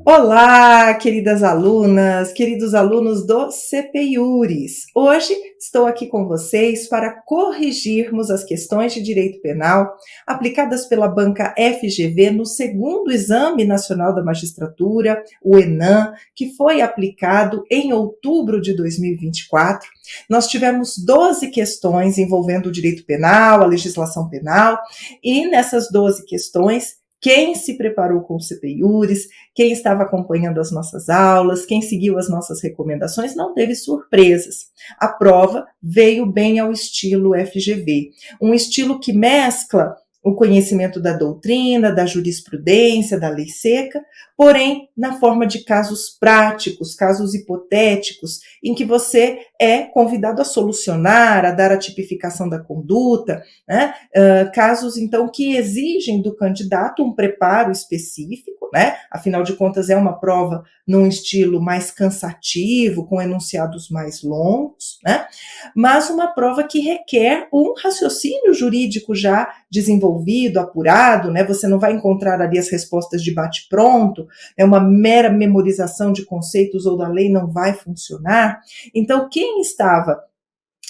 Olá, queridas alunas, queridos alunos do CPIURES. Hoje estou aqui com vocês para corrigirmos as questões de direito penal aplicadas pela banca FGV no segundo Exame Nacional da Magistratura, o ENAM, que foi aplicado em outubro de 2024. Nós tivemos 12 questões envolvendo o direito penal, a legislação penal, e nessas 12 questões, quem se preparou com o CPIURES, quem estava acompanhando as nossas aulas, quem seguiu as nossas recomendações, não teve surpresas. A prova veio bem ao estilo FGV, um estilo que mescla o conhecimento da doutrina, da jurisprudência, da lei seca, porém na forma de casos práticos, casos hipotéticos, em que você é convidado a solucionar, a dar a tipificação da conduta, né? Casos, então, que exigem do candidato um preparo específico, né? Afinal de contas, é uma prova num estilo mais cansativo, com enunciados mais longos, né? Mas uma prova que requer um raciocínio jurídico já desenvolvido, apurado, né? Você não vai encontrar ali as respostas de bate-pronto, é uma mera memorização de conceitos ou da lei não vai funcionar. Então, quem estava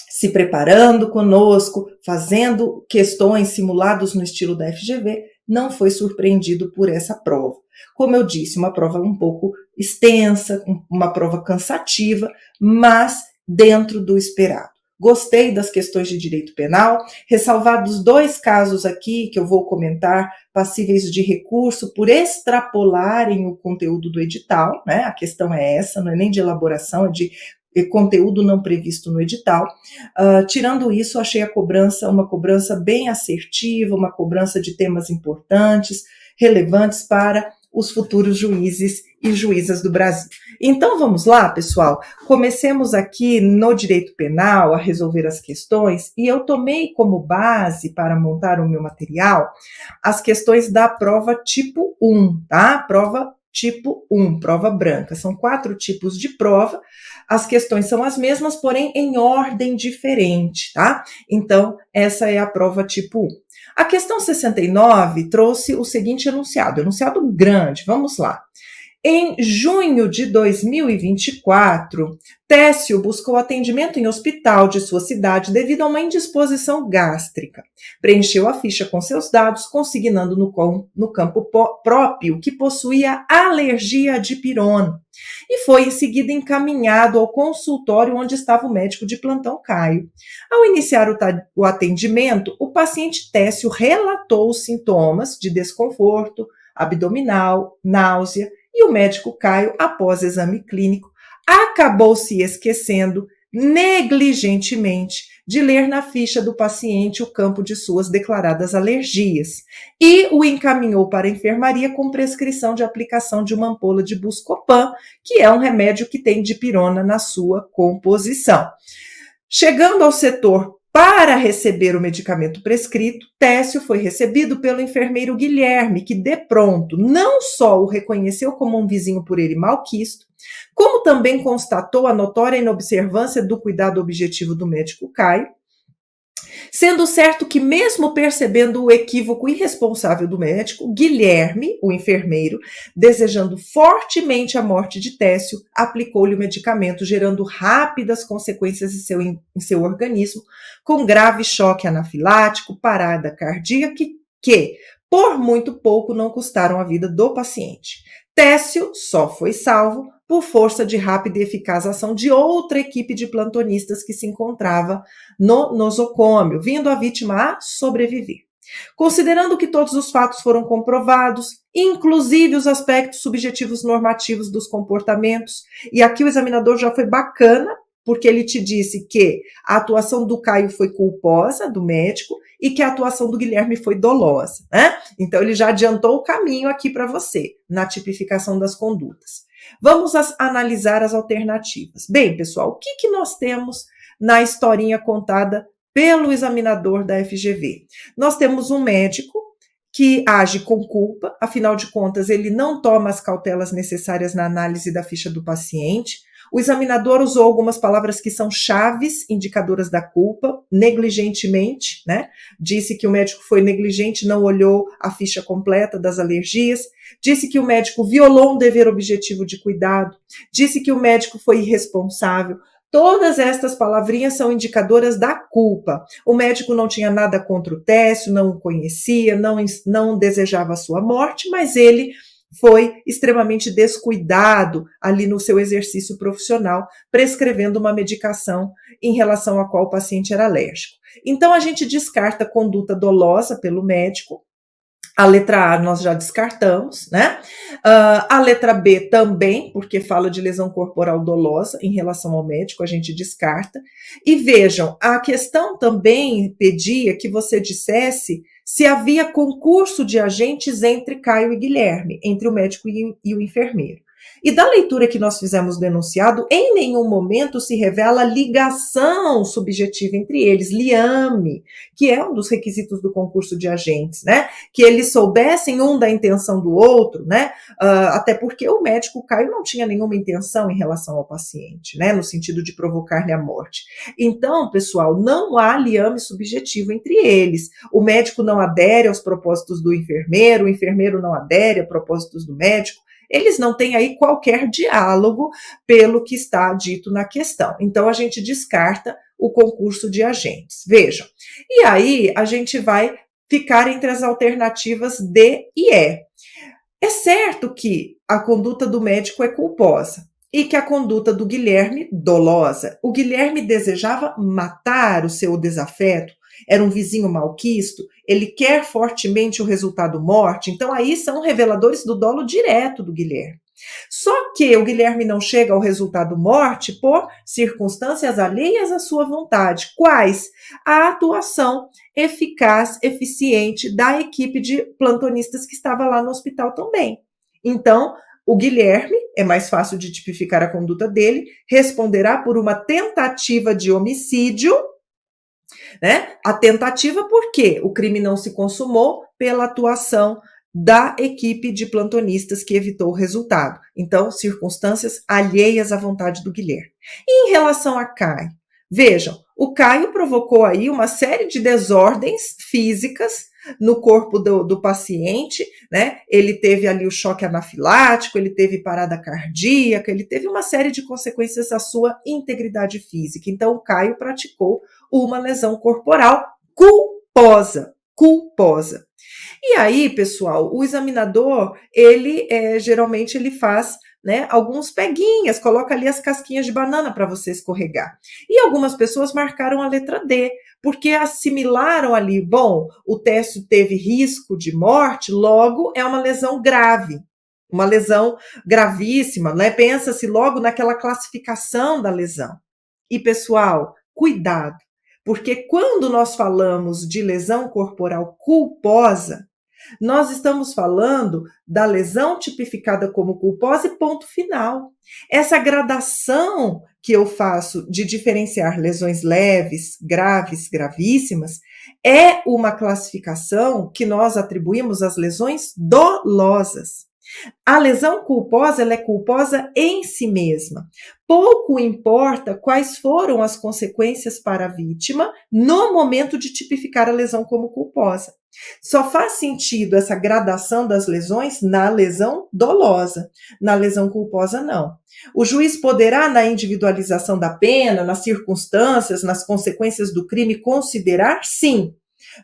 se preparando conosco, fazendo questões, simulados no estilo da FGV, não foi surpreendido por essa prova. Como eu disse, uma prova um pouco extensa, uma prova cansativa, mas dentro do esperado. Gostei das questões de direito penal, ressalvados 2 casos aqui que eu vou comentar, passíveis de recurso por extrapolarem o conteúdo do edital, né? A questão é essa, não é nem de elaboração, é de conteúdo não previsto no edital. Tirando isso, achei a cobrança uma cobrança bem assertiva, uma cobrança de temas importantes, relevantes para os futuros juízes e juízas do Brasil. Então vamos lá, pessoal, comecemos aqui no direito penal a resolver as questões, e eu tomei como base para montar o meu material as questões da prova tipo 1, tá? Prova tipo 1, prova branca. São 4 tipos de prova, as questões são as mesmas, porém em ordem diferente, tá? Então, essa é a prova tipo 1. A questão 69 trouxe o seguinte enunciado grande, vamos lá. Em junho de 2024, Técio buscou atendimento em hospital de sua cidade devido a uma indisposição gástrica. Preencheu a ficha com seus dados, consignando no campo próprio que possuía alergia à dipirona, e foi em seguida encaminhado ao consultório onde estava o médico de plantão Caio. Ao iniciar o atendimento, o paciente Técio relatou os sintomas de desconforto abdominal, náusea, e o médico Caio, após exame clínico, acabou se esquecendo negligentemente de ler na ficha do paciente o campo de suas declaradas alergias e o encaminhou para a enfermaria com prescrição de aplicação de uma ampola de Buscopan, que é um remédio que tem dipirona na sua composição. Chegando ao setor para receber o medicamento prescrito, Técio foi recebido pelo enfermeiro Guilherme, que de pronto não só o reconheceu como um vizinho por ele malquisto, como também constatou a notória inobservância do cuidado objetivo do médico Caio, sendo certo que, mesmo percebendo o equívoco irresponsável do médico, Guilherme, o enfermeiro, desejando fortemente a morte de Técio, aplicou-lhe o medicamento, gerando rápidas consequências em seu organismo, com grave choque anafilático, parada cardíaca que, por muito pouco, não custaram a vida do paciente. Técio só foi salvo por força de rápida e eficaz ação de outra equipe de plantonistas que se encontrava no nosocômio, vindo a vítima a sobreviver. Considerando que todos os fatos foram comprovados, inclusive os aspectos subjetivos normativos dos comportamentos, e aqui o examinador já foi bacana, porque ele te disse que a atuação do Caio foi culposa, do médico, e que a atuação do Guilherme foi dolosa, né? Então ele já adiantou o caminho aqui para você, na tipificação das condutas. Vamos analisar as alternativas. Bem, pessoal, o que nós temos na historinha contada pelo examinador da FGV? Nós temos um médico que age com culpa, afinal de contas, ele não toma as cautelas necessárias na análise da ficha do paciente. O examinador usou algumas palavras que são chaves, indicadoras da culpa, negligentemente, né? Disse que o médico foi negligente, não olhou a ficha completa das alergias, disse que o médico violou um dever objetivo de cuidado, disse que o médico foi irresponsável. Todas estas palavrinhas são indicadoras da culpa. O médico não tinha nada contra o Técio, não o conhecia, não desejava a sua morte, mas ele foi extremamente descuidado ali no seu exercício profissional, prescrevendo uma medicação em relação à qual o paciente era alérgico. Então, a gente descarta conduta dolosa pelo médico. A letra A nós já descartamos, né? A letra B também, porque fala de lesão corporal dolosa em relação ao médico, a gente descarta. E vejam, a questão também pedia que você dissesse se havia concurso de agentes entre Caio e Guilherme, entre o médico e o enfermeiro. E da leitura que nós fizemos do enunciado, em nenhum momento se revela ligação subjetiva entre eles, liame, que é um dos requisitos do concurso de agentes, né? Que eles soubessem um da intenção do outro, né? Até porque o médico Caio não tinha nenhuma intenção em relação ao paciente, né? No sentido de provocar-lhe a morte. Então, pessoal, não há liame subjetivo entre eles. O médico não adere aos propósitos do enfermeiro, o enfermeiro não adere a propósitos do médico. Eles não têm aí qualquer diálogo pelo que está dito na questão. Então, a gente descarta o concurso de agentes. Vejam. E aí, a gente vai ficar entre as alternativas D e E. É certo que a conduta do médico é culposa e que a conduta do Guilherme dolosa. O Guilherme desejava matar o seu desafeto, era um vizinho malquisto, ele quer fortemente o resultado morte, então aí são reveladores do dolo direto do Guilherme. Só que o Guilherme não chega ao resultado morte por circunstâncias alheias à sua vontade. Quais? A atuação eficaz, eficiente da equipe de plantonistas que estava lá no hospital também. Então, o Guilherme, é mais fácil de tipificar a conduta dele, responderá por uma tentativa de homicídio, né? A tentativa porque o crime não se consumou pela atuação da equipe de plantonistas que evitou o resultado. Então, circunstâncias alheias à vontade do Guilherme. E em relação a Caio, vejam, o Caio provocou aí uma série de desordens físicas no corpo do paciente, né? Ele teve ali o choque anafilático, ele teve parada cardíaca, ele teve uma série de consequências à sua integridade física. Então, o Caio praticou uma lesão corporal culposa. E aí, pessoal, o examinador, ele geralmente ele faz, né, alguns peguinhas, coloca ali as casquinhas de banana para você escorregar. E algumas pessoas marcaram a letra D, porque assimilaram ali, bom, o Técio teve risco de morte, logo é uma lesão grave, uma lesão gravíssima, né? Pensa-se logo naquela classificação da lesão. E, pessoal, cuidado, porque quando nós falamos de lesão corporal culposa, nós estamos falando da lesão tipificada como culposa e ponto final. Essa gradação que eu faço de diferenciar lesões leves, graves, gravíssimas, é uma classificação que nós atribuímos às lesões dolosas. A lesão culposa, ela é culposa em si mesma. Pouco importa quais foram as consequências para a vítima no momento de tipificar a lesão como culposa. Só faz sentido essa gradação das lesões na lesão dolosa. Na lesão culposa, não. O juiz poderá, na individualização da pena, nas circunstâncias, nas consequências do crime, considerar, sim,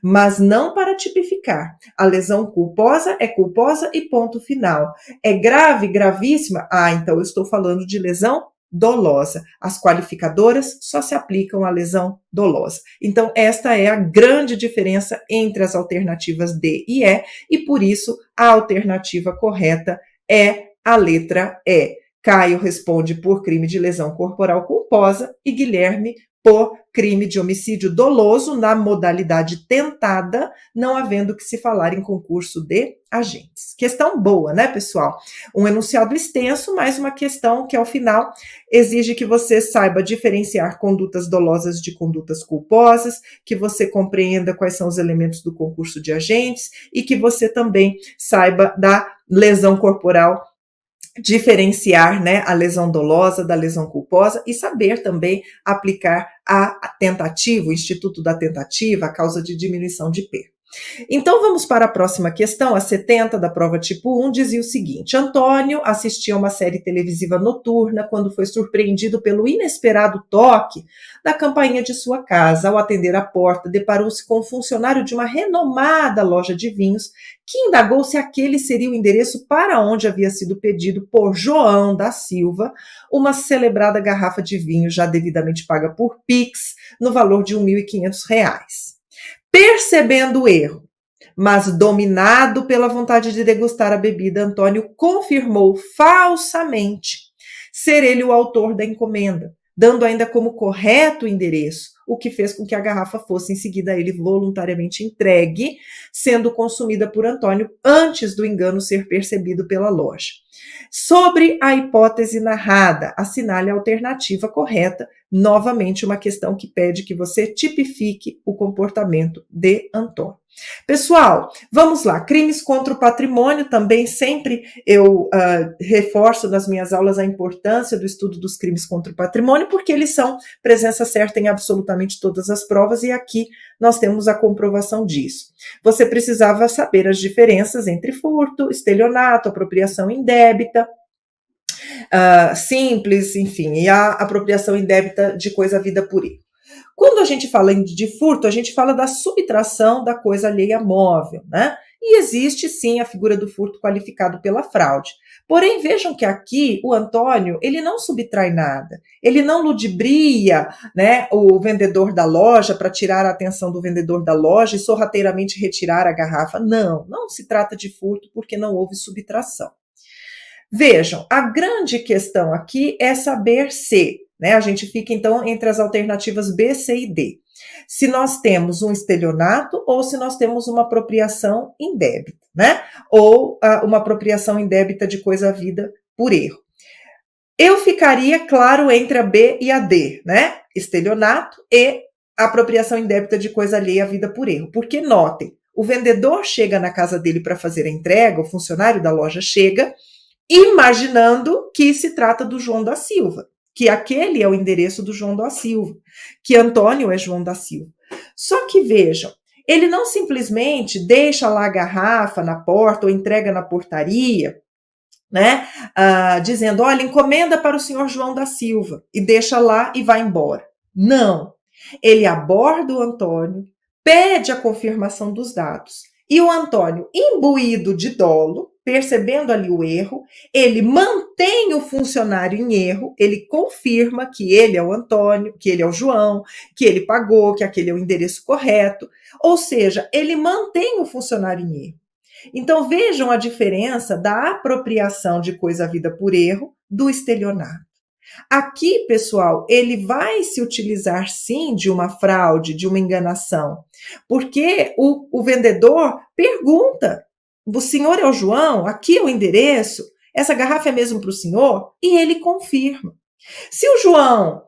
mas não para tipificar. A lesão culposa é culposa e ponto final. É grave, gravíssima? Ah, então eu estou falando de lesão dolosa. As qualificadoras só se aplicam à lesão dolosa. Então, esta é a grande diferença entre as alternativas D e E por isso a alternativa correta é a letra E. Caio responde por crime de lesão corporal culposa e Guilherme por crime de homicídio doloso na modalidade tentada, não havendo que se falar em concurso de agentes. Questão boa, né, pessoal? Um enunciado extenso, mas uma questão que, ao final, exige que você saiba diferenciar condutas dolosas de condutas culposas, que você compreenda quais são os elementos do concurso de agentes e que você também saiba da lesão corporal diferenciar, né, a lesão dolosa da lesão culposa e saber também aplicar a tentativa, o instituto da tentativa, a causa de diminuição de P. Então vamos para a próxima questão, a 70 da prova tipo 1, dizia o seguinte: Antônio assistia a uma série televisiva noturna quando foi surpreendido pelo inesperado toque da campainha de sua casa. Ao atender a porta, deparou-se com um funcionário de uma renomada loja de vinhos que indagou se aquele seria o endereço para onde havia sido pedido por João da Silva uma celebrada garrafa de vinho já devidamente paga por Pix no valor de R$ 1.500. Percebendo o erro, mas dominado pela vontade de degustar a bebida, Antônio confirmou falsamente ser ele o autor da encomenda, dando ainda como correto o endereço, o que fez com que a garrafa fosse em seguida a ele voluntariamente entregue, sendo consumida por Antônio antes do engano ser percebido pela loja. Sobre a hipótese narrada, assinale a alternativa correta, novamente uma questão que pede que você tipifique o comportamento de Antônio. Pessoal, vamos lá, crimes contra o patrimônio, também sempre eu reforço nas minhas aulas a importância do estudo dos crimes contra o patrimônio, porque eles são presença certa em absolutamente todas as provas, e aqui nós temos a comprovação disso. Você precisava saber as diferenças entre furto, estelionato, apropriação indébita, simples, enfim, e a apropriação indébita de coisa havida por erro. Quando a gente fala de furto, a gente fala da subtração da coisa alheia móvel, né? E existe sim a figura do furto qualificado pela fraude. Porém, vejam que aqui o Antônio, ele não subtrai nada, ele não ludibria, né, o vendedor da loja para tirar a atenção do vendedor da loja e sorrateiramente retirar a garrafa. Não, não se trata de furto porque não houve subtração. Vejam, a grande questão aqui é saber se, né, a gente fica então entre as alternativas B, C e D. Se nós temos um estelionato ou se nós temos uma apropriação indébita, né? Ou uma apropriação indébita de coisa havida por erro. Eu ficaria, claro, entre a B e a D, né? Estelionato e apropriação indébita de coisa alheia havida por erro. Porque notem, o vendedor chega na casa dele para fazer a entrega, o funcionário da loja chega, imaginando que se trata do João da Silva, que aquele é o endereço do João da Silva, que Antônio é João da Silva. Só que vejam, ele não simplesmente deixa lá a garrafa na porta ou entrega na portaria, né, dizendo, olha, encomenda para o senhor João da Silva, e deixa lá e vai embora. Não, ele aborda o Antônio, pede a confirmação dos dados, e o Antônio, imbuído de dolo, percebendo ali o erro, ele mantém o funcionário em erro, ele confirma que ele é o Antônio, que ele é o João, que ele pagou, que aquele é o endereço correto, ou seja, ele mantém o funcionário em erro. Então vejam a diferença da apropriação de coisa havida por erro do estelionato. Aqui, pessoal, ele vai se utilizar sim de uma fraude, de uma enganação, porque o vendedor pergunta, o senhor é o João? Aqui é o endereço? Essa garrafa é mesmo para o senhor? E ele confirma. Se o João,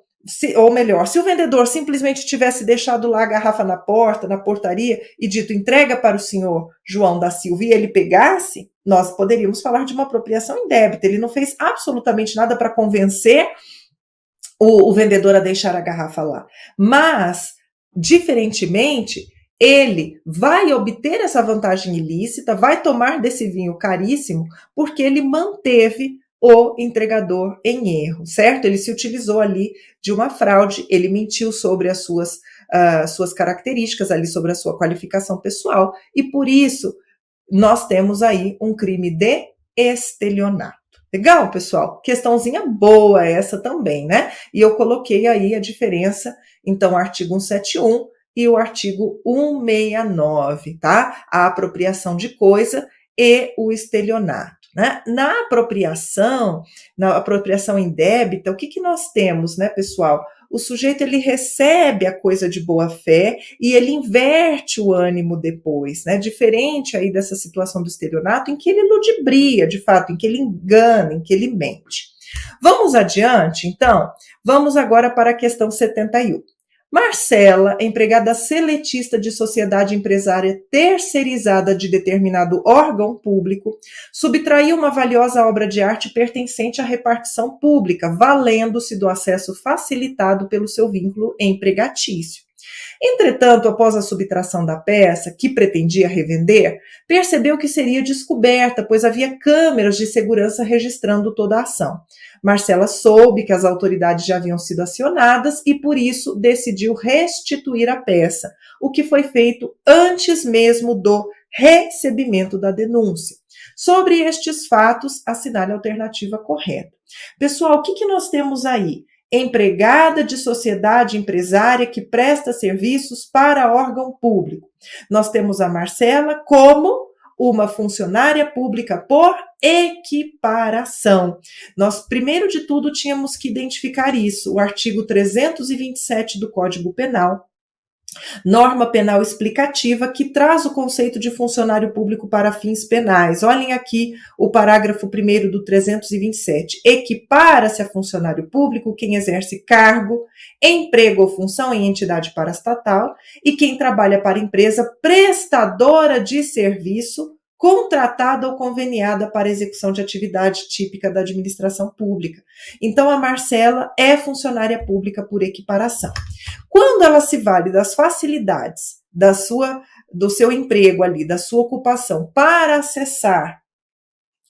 ou melhor, se o vendedor simplesmente tivesse deixado lá a garrafa na porta, na portaria, e dito entrega para o senhor João da Silva e ele pegasse, nós poderíamos falar de uma apropriação indébita. Ele não fez absolutamente nada para convencer o vendedor a deixar a garrafa lá. Mas, diferentemente, ele vai obter essa vantagem ilícita, vai tomar desse vinho caríssimo, porque ele manteve o entregador em erro, certo? Ele se utilizou ali de uma fraude, ele mentiu sobre as suas características ali, sobre a sua qualificação pessoal, e por isso nós temos aí um crime de estelionato. Legal, pessoal? Questãozinha boa essa também, né? E eu coloquei aí a diferença, então, o artigo 171 e o artigo 169, tá? A apropriação de coisa e o estelionato. Né? Na apropriação indébita, o que nós temos, né, pessoal? O sujeito, ele recebe a coisa de boa fé e ele inverte o ânimo depois, né? Diferente aí dessa situação do estelionato, em que ele ludibria, de fato, em que ele engana, em que ele mente. Vamos adiante, então? Vamos agora para a questão 71. Marcela, empregada seletista de sociedade empresária terceirizada de determinado órgão público, subtraiu uma valiosa obra de arte pertencente à repartição pública, valendo-se do acesso facilitado pelo seu vínculo empregatício. Entretanto, após a subtração da peça, que pretendia revender, percebeu que seria descoberta, pois havia câmeras de segurança registrando toda a ação. Marcela soube que as autoridades já haviam sido acionadas e, por isso, decidiu restituir a peça, o que foi feito antes mesmo do recebimento da denúncia. Sobre estes fatos, assinale a alternativa correta. Pessoal, o que nós temos aí? Empregada de sociedade empresária que presta serviços para órgão público. Nós temos a Marcela como uma funcionária pública por equiparação. Nós, primeiro de tudo, tínhamos que identificar isso, o artigo 327 do Código Penal, norma penal explicativa que traz o conceito de funcionário público para fins penais. Olhem aqui o parágrafo 1º do 327. Equipara-se a funcionário público quem exerce cargo, emprego ou função em entidade paraestatal e quem trabalha para empresa prestadora de serviço contratada ou conveniada para execução de atividade típica da administração pública. Então, a Marcela é funcionária pública por equiparação. Quando ela se vale das facilidades do seu emprego ali, da sua ocupação, para acessar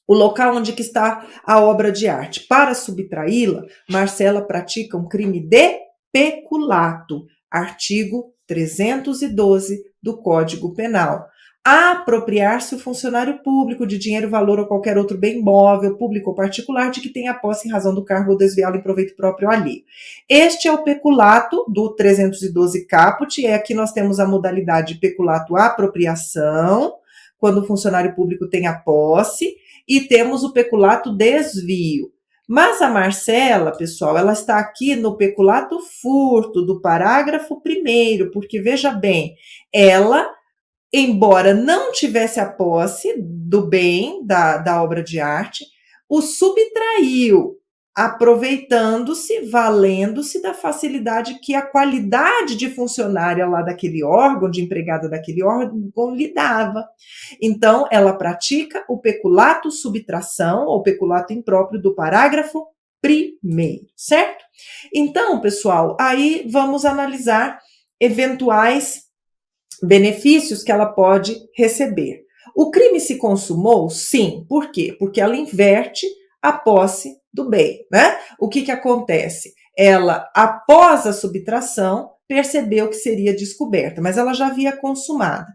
o local onde que está a obra de arte, para subtraí-la, Marcela pratica um crime de peculato, artigo 312 do Código Penal. Apropriar-se o funcionário público de dinheiro, valor ou qualquer outro bem móvel, público ou particular, de que tenha posse em razão do cargo ou desviá-lo em proveito próprio alheio. Este é o peculato do 312 caput, e aqui nós temos a modalidade de peculato apropriação, quando o funcionário público tem a posse, e temos o peculato desvio. Mas a Marcela, pessoal, ela está aqui no peculato furto, do parágrafo 1º, porque, veja bem, ela, embora não tivesse a posse do bem, da obra de arte, o subtraiu, aproveitando-se, valendo-se da facilidade que a qualidade de funcionária lá daquele órgão, de empregada daquele órgão, lhe dava. Então, ela pratica o peculato subtração, ou peculato impróprio do parágrafo 1º, certo? Então, pessoal, aí vamos analisar eventuais benefícios que ela pode receber. O crime se consumou? Sim. Por quê? Porque ela inverte a posse do bem, né? O que acontece? Ela, após a subtração, percebeu que seria descoberta, mas ela já havia consumado.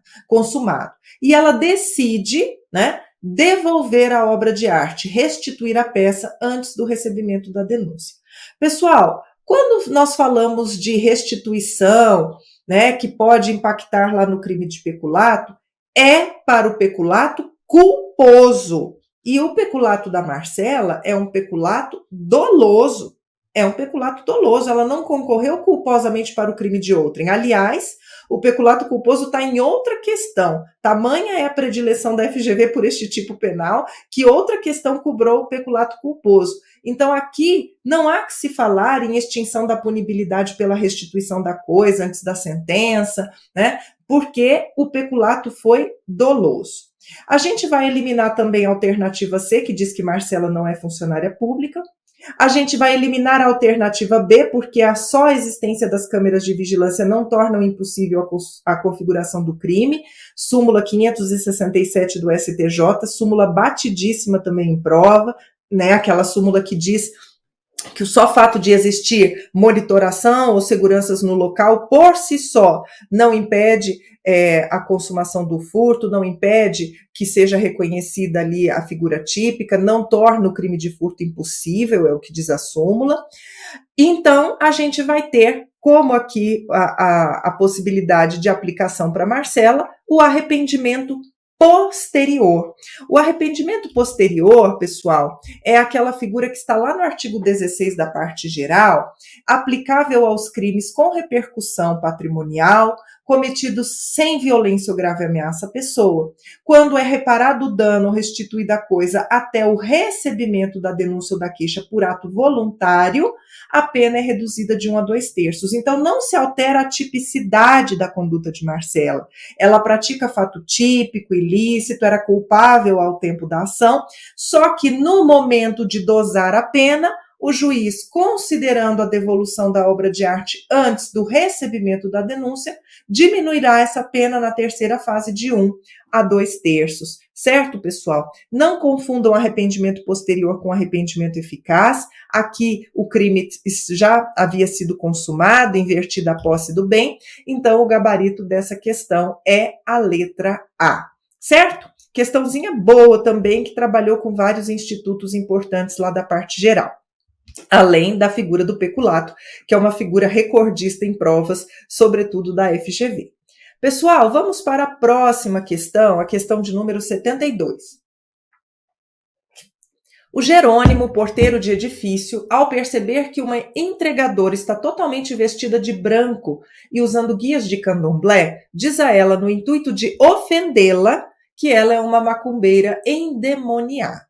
E ela decide, né, devolver a obra de arte, restituir a peça antes do recebimento da denúncia. Pessoal, quando nós falamos de restituição, né, que pode impactar lá no crime de peculato, é para o peculato culposo. E o peculato da Marcela é um peculato doloso. É um peculato doloso, ela não concorreu culposamente para o crime de outrem. Aliás, o peculato culposo está em outra questão. Tamanha é a predileção da FGV por este tipo penal, que outra questão cobrou o peculato culposo. Então, aqui não há que se falar em extinção da punibilidade pela restituição da coisa antes da sentença, né? Porque o peculato foi doloso. A gente vai eliminar também a alternativa C, que diz que Marcela não é funcionária pública. A gente vai eliminar a alternativa B, porque a só existência das câmeras de vigilância não tornam impossível a configuração do crime. Súmula 567 do STJ, súmula batidíssima também em prova, né? Aquela súmula que diz que o só fato de existir monitoração ou seguranças no local, por si só, não impede a consumação do furto, não impede que seja reconhecida ali a figura típica, não torna o crime de furto impossível, é o que diz a súmula. Então, a gente vai ter, como aqui a possibilidade de aplicação para Marcela, o arrependimento posterior. O arrependimento posterior, pessoal, é aquela figura que está lá no artigo 16 da parte geral, aplicável aos crimes com repercussão patrimonial, cometidos sem violência ou grave ameaça à pessoa. Quando é reparado o dano ou restituída a coisa até o recebimento da denúncia ou da queixa por ato voluntário, a pena é reduzida de 1 a 2/3. Então, não se altera a tipicidade da conduta de Marcela. Ela pratica fato típico, ilícito, era culpável ao tempo da ação, só que no momento de dosar a pena, o juiz, considerando a devolução da obra de arte antes do recebimento da denúncia, diminuirá essa pena na terceira fase de 1 a 2/3. Certo, pessoal? Não confundam arrependimento posterior com arrependimento eficaz. Aqui o crime já havia sido consumado, invertida a posse do bem, então o gabarito dessa questão é a letra A. Certo? Questãozinha boa também, que trabalhou com vários institutos importantes lá da parte geral. Além da figura do peculato, que é uma figura recordista em provas, sobretudo da FGV. Pessoal, vamos para a próxima questão, a questão de número 72. O Jerônimo, porteiro de edifício, ao perceber que uma entregadora está totalmente vestida de branco e usando guias de candomblé, diz a ela, no intuito de ofendê-la, que ela é uma macumbeira endemoniada.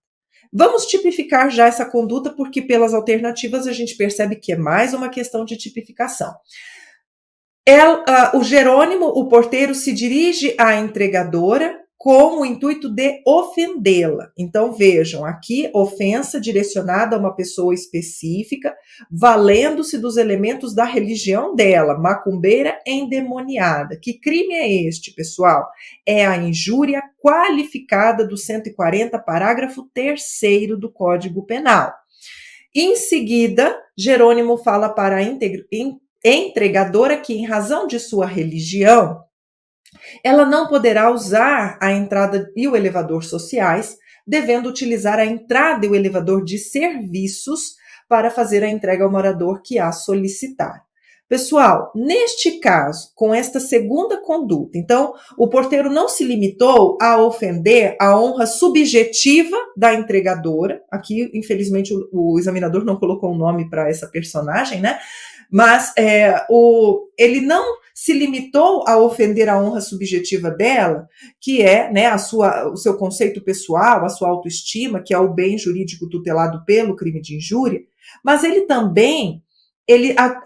Vamos tipificar já essa conduta, porque pelas alternativas a gente percebe que é mais uma questão de tipificação. O Jerônimo, o porteiro, se dirige à entregadora com o intuito de ofendê-la. Então, vejam, aqui, ofensa direcionada a uma pessoa específica, valendo-se dos elementos da religião dela, macumbeira endemoniada. Que crime é este, pessoal? É a injúria qualificada do 140, parágrafo 3º do Código Penal. Em seguida, Jerônimo fala para a entregadora que, em razão de sua religião, ela não poderá usar a entrada e o elevador sociais, devendo utilizar a entrada e o elevador de serviços para fazer a entrega ao morador que a solicitar. Pessoal, neste caso, com esta segunda conduta, então, o porteiro não se limitou a ofender a honra subjetiva da entregadora. Aqui, infelizmente, o examinador não colocou um nome para essa personagem, né? Mas ele não se limitou a ofender a honra subjetiva dela, que é, né, o seu conceito pessoal, a sua autoestima, que é o bem jurídico tutelado pelo crime de injúria, mas ele também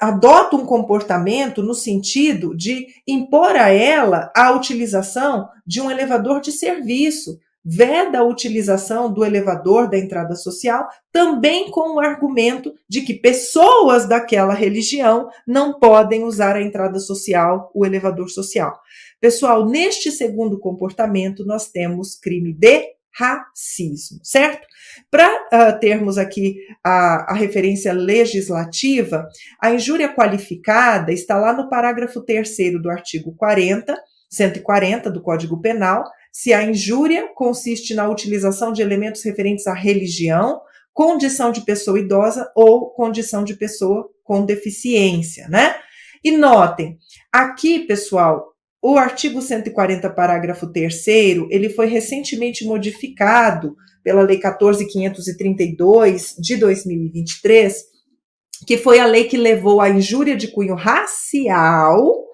adota um comportamento no sentido de impor a ela a utilização de um elevador de serviço, veda a utilização do elevador da entrada social, também com o argumento de que pessoas daquela religião não podem usar a entrada social, o elevador social. Pessoal, neste segundo comportamento, nós temos crime de racismo, certo? Para termos aqui a referência legislativa, a injúria qualificada está lá no parágrafo 3º do artigo 140 do Código Penal, se a injúria consiste na utilização de elementos referentes à religião, condição de pessoa idosa ou condição de pessoa com deficiência, né? E notem, aqui, pessoal, o artigo 140, parágrafo 3º, ele foi recentemente modificado pela Lei 14.532 de 2023, que foi a lei que levou a injúria de cunho racial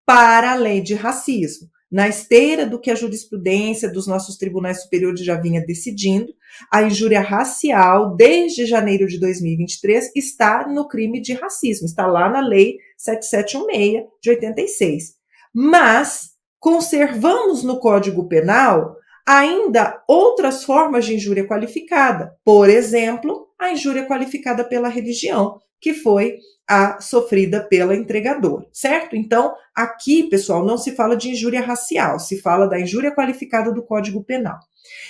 para a lei de racismo. Na esteira do que a jurisprudência dos nossos tribunais superiores já vinha decidindo, a injúria racial, desde janeiro de 2023, está no crime de racismo, está lá na Lei 7716 de 86. Mas conservamos no Código Penal ainda outras formas de injúria qualificada. Por exemplo, a injúria qualificada pela religião, que foi a sofrida pela entregadora, certo? Então, aqui, pessoal, não se fala de injúria racial, se fala da injúria qualificada do Código Penal.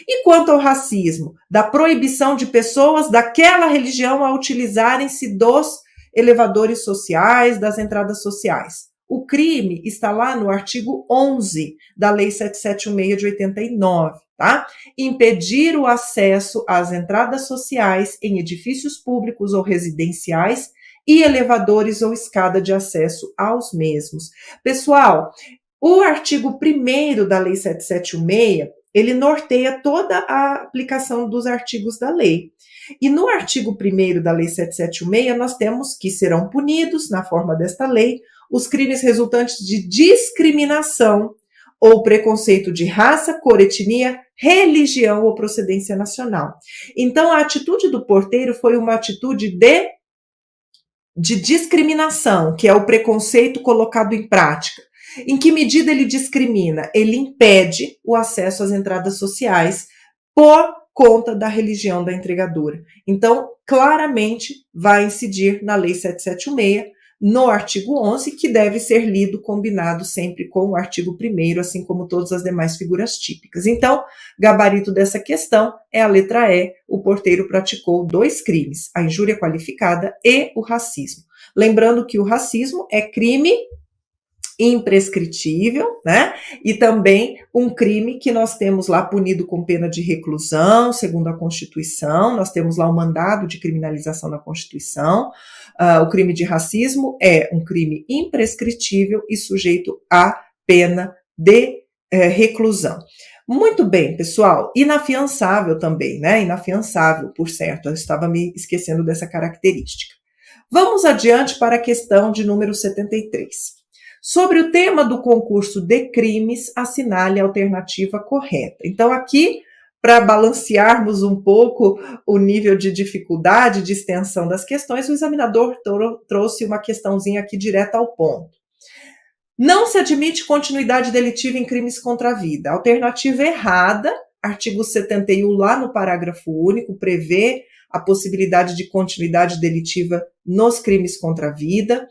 E quanto ao racismo, da proibição de pessoas daquela religião a utilizarem-se dos elevadores sociais, das entradas sociais. O crime está lá no artigo 11 da Lei 7716 de 89, tá? Impedir o acesso às entradas sociais em edifícios públicos ou residenciais e elevadores ou escada de acesso aos mesmos. Pessoal, o artigo 1º da Lei 7716, ele norteia toda a aplicação dos artigos da lei. E no artigo 1º da Lei 7716, nós temos que serão punidos, na forma desta lei, os crimes resultantes de discriminação ou preconceito de raça, cor, etnia, religião ou procedência nacional. Então, a atitude do porteiro foi uma atitude de discriminação, que é o preconceito colocado em prática. Em que medida ele discrimina? Ele impede o acesso às entradas sociais por conta da religião da entregadora. Então, claramente, vai incidir na Lei 7.716, no artigo 11, que deve ser lido combinado sempre com o artigo 1º, assim como todas as demais figuras típicas. Então, gabarito dessa questão é a letra E, o porteiro praticou 2 crimes, a injúria qualificada e o racismo. Lembrando que o racismo é crime imprescritível, né? E também um crime que nós temos lá punido com pena de reclusão, segundo a Constituição, nós temos lá o mandado de criminalização na Constituição. O crime de racismo é um crime imprescritível e sujeito à pena de reclusão. Muito bem, pessoal, inafiançável também, né? Inafiançável, por certo, eu estava me esquecendo dessa característica. Vamos adiante para a questão de número 73. Sobre o tema do concurso de crimes, assinale a alternativa correta. Então, aqui, para balancearmos um pouco o nível de dificuldade, de extensão das questões, o examinador trouxe uma questãozinha aqui direta ao ponto. Não se admite continuidade delitiva em crimes contra a vida. Alternativa errada, artigo 71, lá no parágrafo único, prevê a possibilidade de continuidade delitiva nos crimes contra a vida.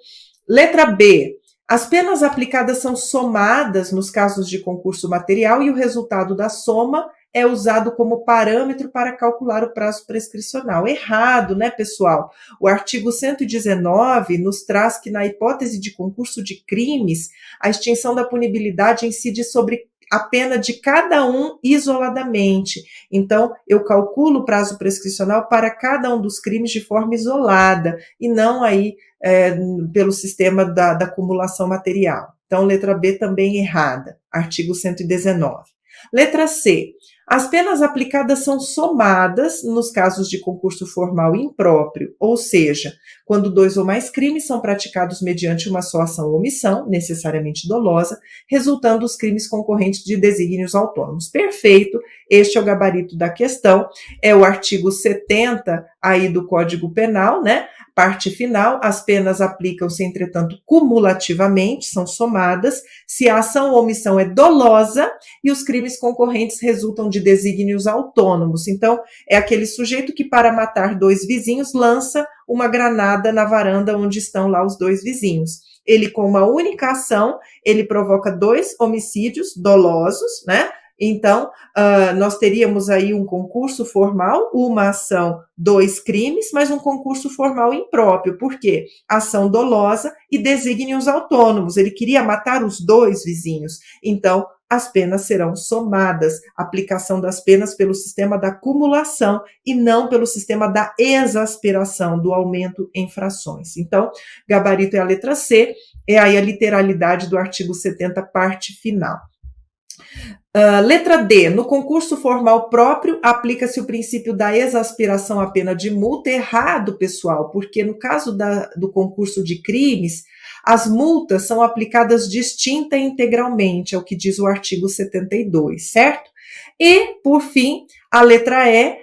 Letra B. As penas aplicadas são somadas nos casos de concurso material e o resultado da soma é usado como parâmetro para calcular o prazo prescricional. Errado, né, pessoal? O artigo 119 nos traz que, na hipótese de concurso de crimes, a extinção da punibilidade incide sobre a pena de cada um isoladamente. Então, eu calculo o prazo prescricional para cada um dos crimes de forma isolada e não aí pelo sistema da acumulação material. Então, letra B também errada, artigo 119. Letra C. As penas aplicadas são somadas nos casos de concurso formal impróprio, ou seja, quando 2 ou mais crimes são praticados mediante uma só ação ou omissão, necessariamente dolosa, resultando os crimes concorrentes de desígnios autônomos. Perfeito, este é o gabarito da questão, é o artigo 70 aí do Código Penal, né? Parte final, as penas aplicam-se, entretanto, cumulativamente, são somadas, se a ação ou omissão é dolosa e os crimes concorrentes resultam de desígnios autônomos. Então, é aquele sujeito que, para matar 2 vizinhos, lança uma granada na varanda onde estão lá os 2 vizinhos. Ele, com uma única ação, ele provoca 2 homicídios dolosos, né? Então, nós teríamos aí um concurso formal, uma ação, 2 crimes, mas um concurso formal impróprio. Por quê? Ação dolosa e desígnios autônomos. Ele queria matar os 2 vizinhos. Então, as penas serão somadas, aplicação das penas pelo sistema da acumulação e não pelo sistema da exasperação, do aumento em frações. Então, gabarito é a letra C, é aí a literalidade do artigo 70, parte final. Letra D. No concurso formal próprio, aplica-se o princípio da exasperação à pena de multa. Errado, pessoal, porque no caso do concurso de crimes, as multas são aplicadas distinta e integralmente, é o que diz o artigo 72, certo? E, por fim, a letra E,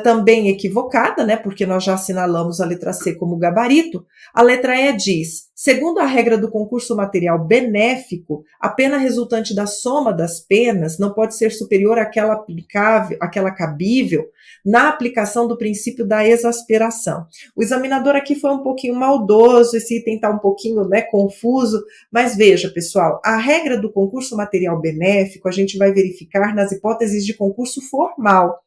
também equivocada, né, porque nós já assinalamos a letra C como gabarito. A letra E diz, segundo a regra do concurso material benéfico, a pena resultante da soma das penas não pode ser superior àquela cabível na aplicação do princípio da exasperação. O examinador aqui foi um pouquinho maldoso, esse item está um pouquinho, né, confuso, mas veja, pessoal, a regra do concurso material benéfico a gente vai verificar nas hipóteses de concurso formal,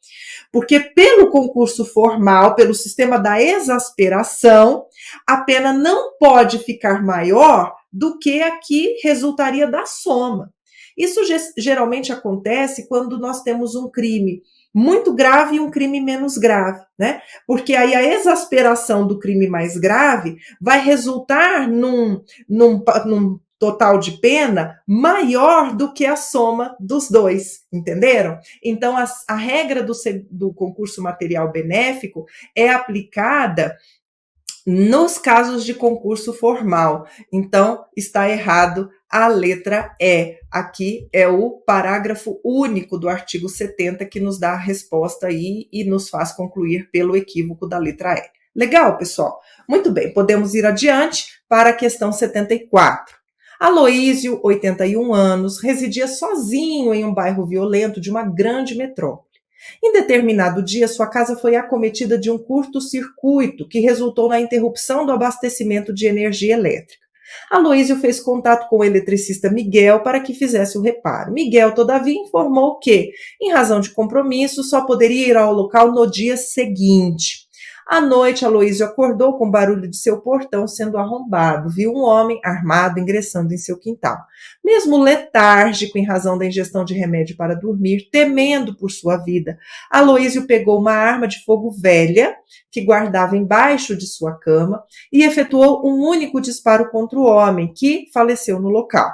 porque pelo concurso formal, pelo sistema da exasperação, a pena não pode ficar maior do que a que resultaria da soma. Isso geralmente acontece quando nós temos um crime muito grave e um crime menos grave, né? Porque aí a exasperação do crime mais grave vai resultar num total de pena maior do que a soma dos 2, entenderam? Então, a regra do concurso material benéfico é aplicada nos casos de concurso formal. Então, está errado a letra E. Aqui é o parágrafo único do artigo 70 que nos dá a resposta aí e nos faz concluir pelo equívoco da letra E. Legal, pessoal? Muito bem, podemos ir adiante para a questão 74. Aloísio, 81 anos, residia sozinho em um bairro violento de uma grande metrópole. Em determinado dia, sua casa foi acometida de um curto-circuito que resultou na interrupção do abastecimento de energia elétrica. Aloísio fez contato com o eletricista Miguel para que fizesse o reparo. Miguel, todavia, informou que, em razão de compromisso, só poderia ir ao local no dia seguinte. À noite, Aloísio acordou com o barulho de seu portão sendo arrombado. Viu um homem armado ingressando em seu quintal. Mesmo letárgico em razão da ingestão de remédio para dormir, temendo por sua vida, Aloísio pegou uma arma de fogo velha que guardava embaixo de sua cama e efetuou um único disparo contra o homem, que faleceu no local.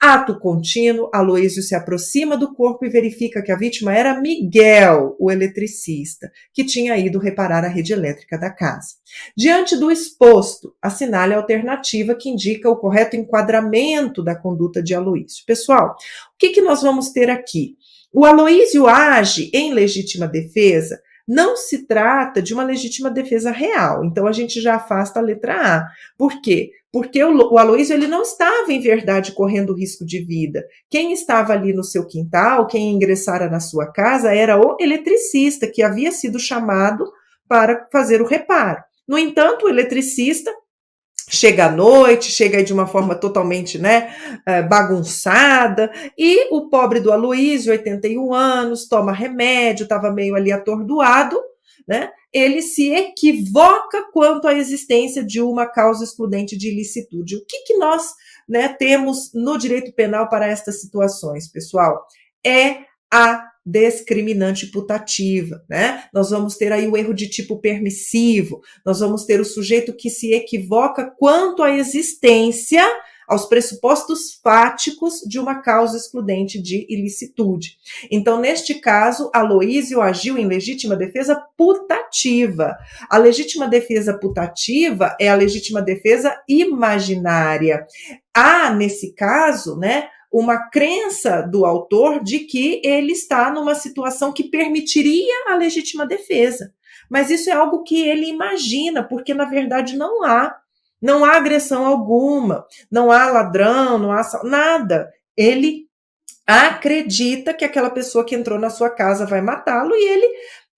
Ato contínuo, Aloísio se aproxima do corpo e verifica que a vítima era Miguel, o eletricista, que tinha ido reparar a rede elétrica da casa. Diante do exposto, assinale a alternativa que indica o correto enquadramento da conduta de Aloísio. Pessoal, o que nós vamos ter aqui? O Aloísio age em legítima defesa. Não se trata de uma legítima defesa real, então a gente já afasta a letra A. Por quê? Porque o Aloísio ele não estava, em verdade, correndo risco de vida. Quem estava ali no seu quintal, quem ingressara na sua casa, era o eletricista, que havia sido chamado para fazer o reparo. No entanto, o eletricista chega à noite, chega aí de uma forma totalmente, bagunçada, e o pobre do Aloísio, 81 anos, toma remédio, estava meio ali atordoado, né? Ele se equivoca quanto à existência de uma causa excludente de ilicitude. O que nós, temos no direito penal para estas situações, pessoal? É a discriminante putativa, né? Nós vamos ter aí o erro de tipo permissivo, nós vamos ter o sujeito que se equivoca quanto à existência, aos pressupostos fáticos de uma causa excludente de ilicitude. Então, neste caso, Aloísio agiu em legítima defesa putativa. A legítima defesa putativa é a legítima defesa imaginária. Há, nesse caso, uma crença do autor de que ele está numa situação que permitiria a legítima defesa. Mas isso é algo que ele imagina, porque, na verdade, não há. Não há agressão alguma, não há ladrão, não há nada. Ele acredita que aquela pessoa que entrou na sua casa vai matá-lo e ele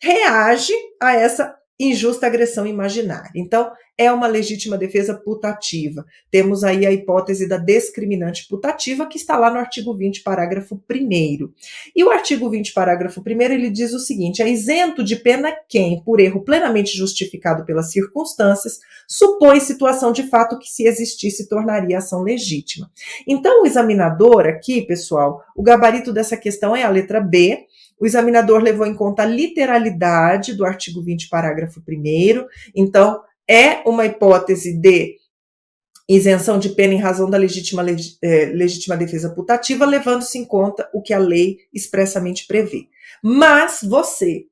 reage a essa injusta agressão imaginária. Então, é uma legítima defesa putativa. Temos aí a hipótese da discriminante putativa, que está lá no artigo 20, parágrafo 1º. E o artigo 20, parágrafo 1º, ele diz o seguinte: é isento de pena quem, por erro plenamente justificado pelas circunstâncias, supõe situação de fato que, se existisse, tornaria a ação legítima. Então, o examinador aqui, pessoal, o gabarito dessa questão é a letra B. O examinador levou em conta a literalidade do artigo 20, parágrafo 1º. Então, é uma hipótese de isenção de pena em razão da legítima defesa putativa, levando-se em conta o que a lei expressamente prevê. Mas você,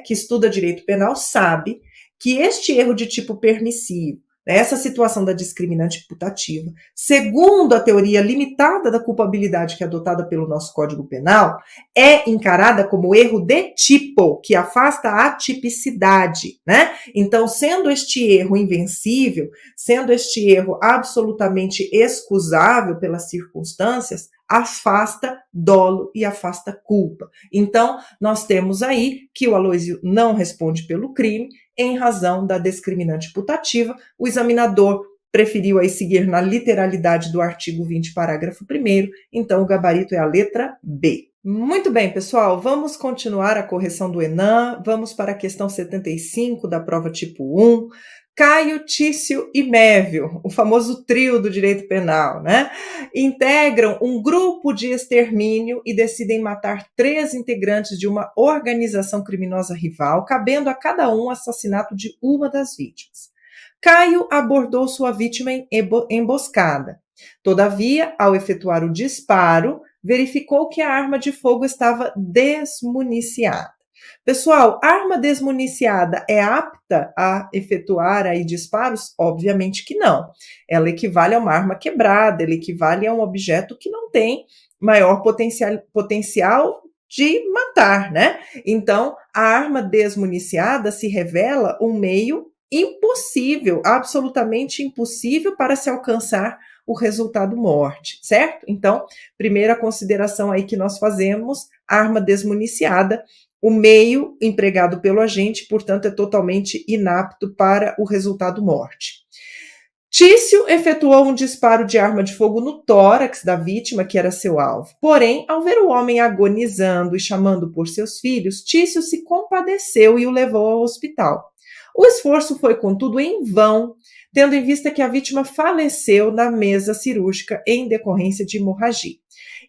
que estuda direito penal, sabe que este erro de tipo permissivo, essa situação da discriminante putativa, segundo a teoria limitada da culpabilidade que é adotada pelo nosso Código Penal, é encarada como erro de tipo, que afasta a atipicidade, Então, sendo este erro invencível, sendo este erro absolutamente excusável pelas circunstâncias, afasta dolo e afasta culpa. Então, nós temos aí que o Aloísio não responde pelo crime em razão da discriminante putativa. O examinador preferiu aí seguir na literalidade do artigo 20, parágrafo 1º, então o gabarito é a letra B. Muito bem, pessoal, vamos continuar a correção do ENAM, vamos para a questão 75 da prova tipo 1. Caio, Tício e Mévio, o famoso trio do direito penal, integram um grupo de extermínio e decidem matar 3 integrantes de uma organização criminosa rival, cabendo a cada um o assassinato de uma das vítimas. Caio abordou sua vítima em emboscada. Todavia, ao efetuar o disparo, verificou que a arma de fogo estava desmuniciada. Pessoal, arma desmuniciada é apta a efetuar aí disparos? Obviamente que não. Ela equivale a uma arma quebrada, ela equivale a um objeto que não tem maior potencial de matar, né? Então, a arma desmuniciada se revela um meio impossível, absolutamente impossível para se alcançar o resultado morte, certo? Então, primeira consideração aí que nós fazemos, arma desmuniciada, o meio empregado pelo agente, portanto, é totalmente inapto para o resultado morte. Tício efetuou um disparo de arma de fogo no tórax da vítima, que era seu alvo. Porém, ao ver o homem agonizando e chamando por seus filhos, Tício se compadeceu e o levou ao hospital. O esforço foi, contudo, em vão, tendo em vista que a vítima faleceu na mesa cirúrgica em decorrência de hemorragia.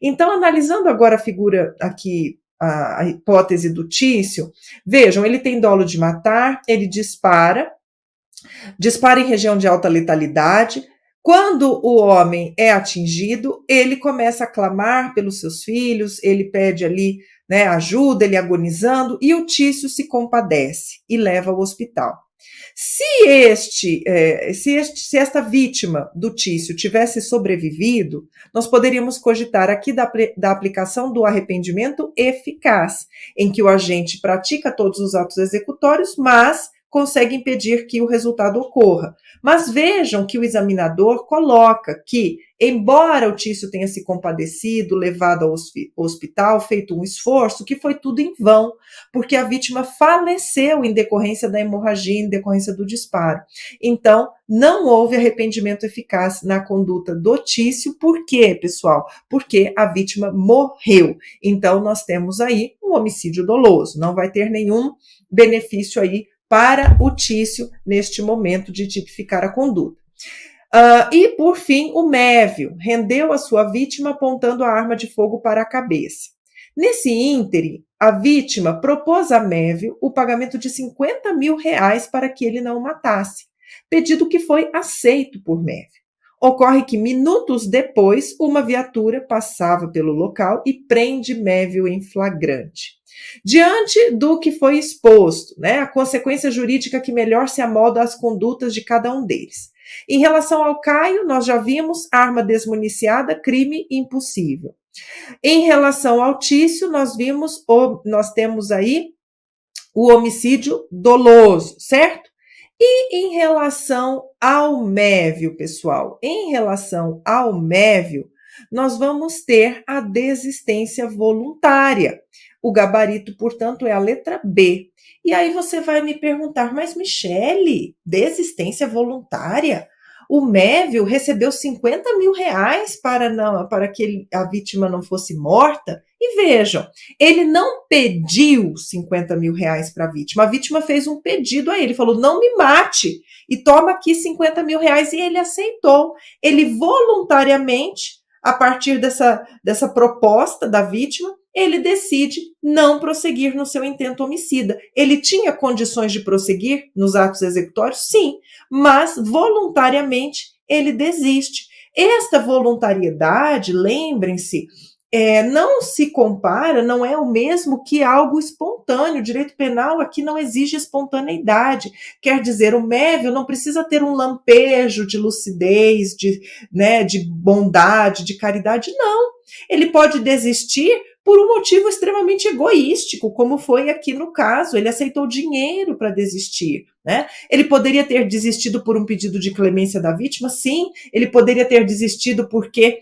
Então, analisando agora a figura aqui, a hipótese do Tício, vejam, ele tem dolo de matar, ele dispara em região de alta letalidade. Quando o homem é atingido, ele começa a clamar pelos seus filhos, ele pede ali, né, ajuda, ele agonizando, e o Tício se compadece e leva ao hospital. Se esta vítima do Tício tivesse sobrevivido, nós poderíamos cogitar aqui da aplicação do arrependimento eficaz, em que o agente pratica todos os atos executórios, mas consegue impedir que o resultado ocorra. Mas vejam que o examinador coloca que, embora o Tício tenha se compadecido, levado ao hospital, feito um esforço, que foi tudo em vão, porque a vítima faleceu em decorrência da hemorragia, em decorrência do disparo. Então, não houve arrependimento eficaz na conduta do Tício. Por quê, pessoal? Porque a vítima morreu. Então, nós temos aí um homicídio doloso. Não vai ter nenhum benefício aí para o Tício neste momento de tipificar a conduta. E, por fim, o Mévio rendeu a sua vítima apontando a arma de fogo para a cabeça. Nesse íntere, a vítima propôs a Mévio o pagamento de R$50 mil para que ele não o matasse, pedido que foi aceito por Mévio. Ocorre que, minutos depois, uma viatura passava pelo local e prende Mévio em flagrante. Diante do que foi exposto, né, a consequência jurídica que melhor se amolda às condutas de cada um deles. Em relação ao Caio, nós já vimos arma desmuniciada, crime impossível. Em relação ao Tício, nós temos aí o homicídio doloso, certo? E em relação ao Mévio, pessoal, em relação ao Mévio, nós vamos ter a desistência voluntária. O gabarito, portanto, é a letra B. E aí você vai me perguntar, mas Michele, desistência voluntária? O Mévio recebeu R$50 mil para que a vítima não fosse morta? E vejam, ele não pediu R$50 mil para a vítima fez um pedido a ele, falou, não me mate, e toma aqui R$50 mil, e ele aceitou. Ele voluntariamente, a partir dessa proposta da vítima, ele decide não prosseguir no seu intento homicida. Ele tinha condições de prosseguir nos atos executórios? Sim, mas voluntariamente ele desiste. Esta voluntariedade, lembrem-se, não se compara, não é o mesmo que algo espontâneo. O direito penal aqui não exige espontaneidade. Quer dizer, o Mévio não precisa ter um lampejo de lucidez, de bondade, de caridade, não. Ele pode desistir por um motivo extremamente egoístico, como foi aqui no caso, ele aceitou dinheiro para desistir, né? Ele poderia ter desistido por um pedido de clemência da vítima, sim, ele poderia ter desistido porque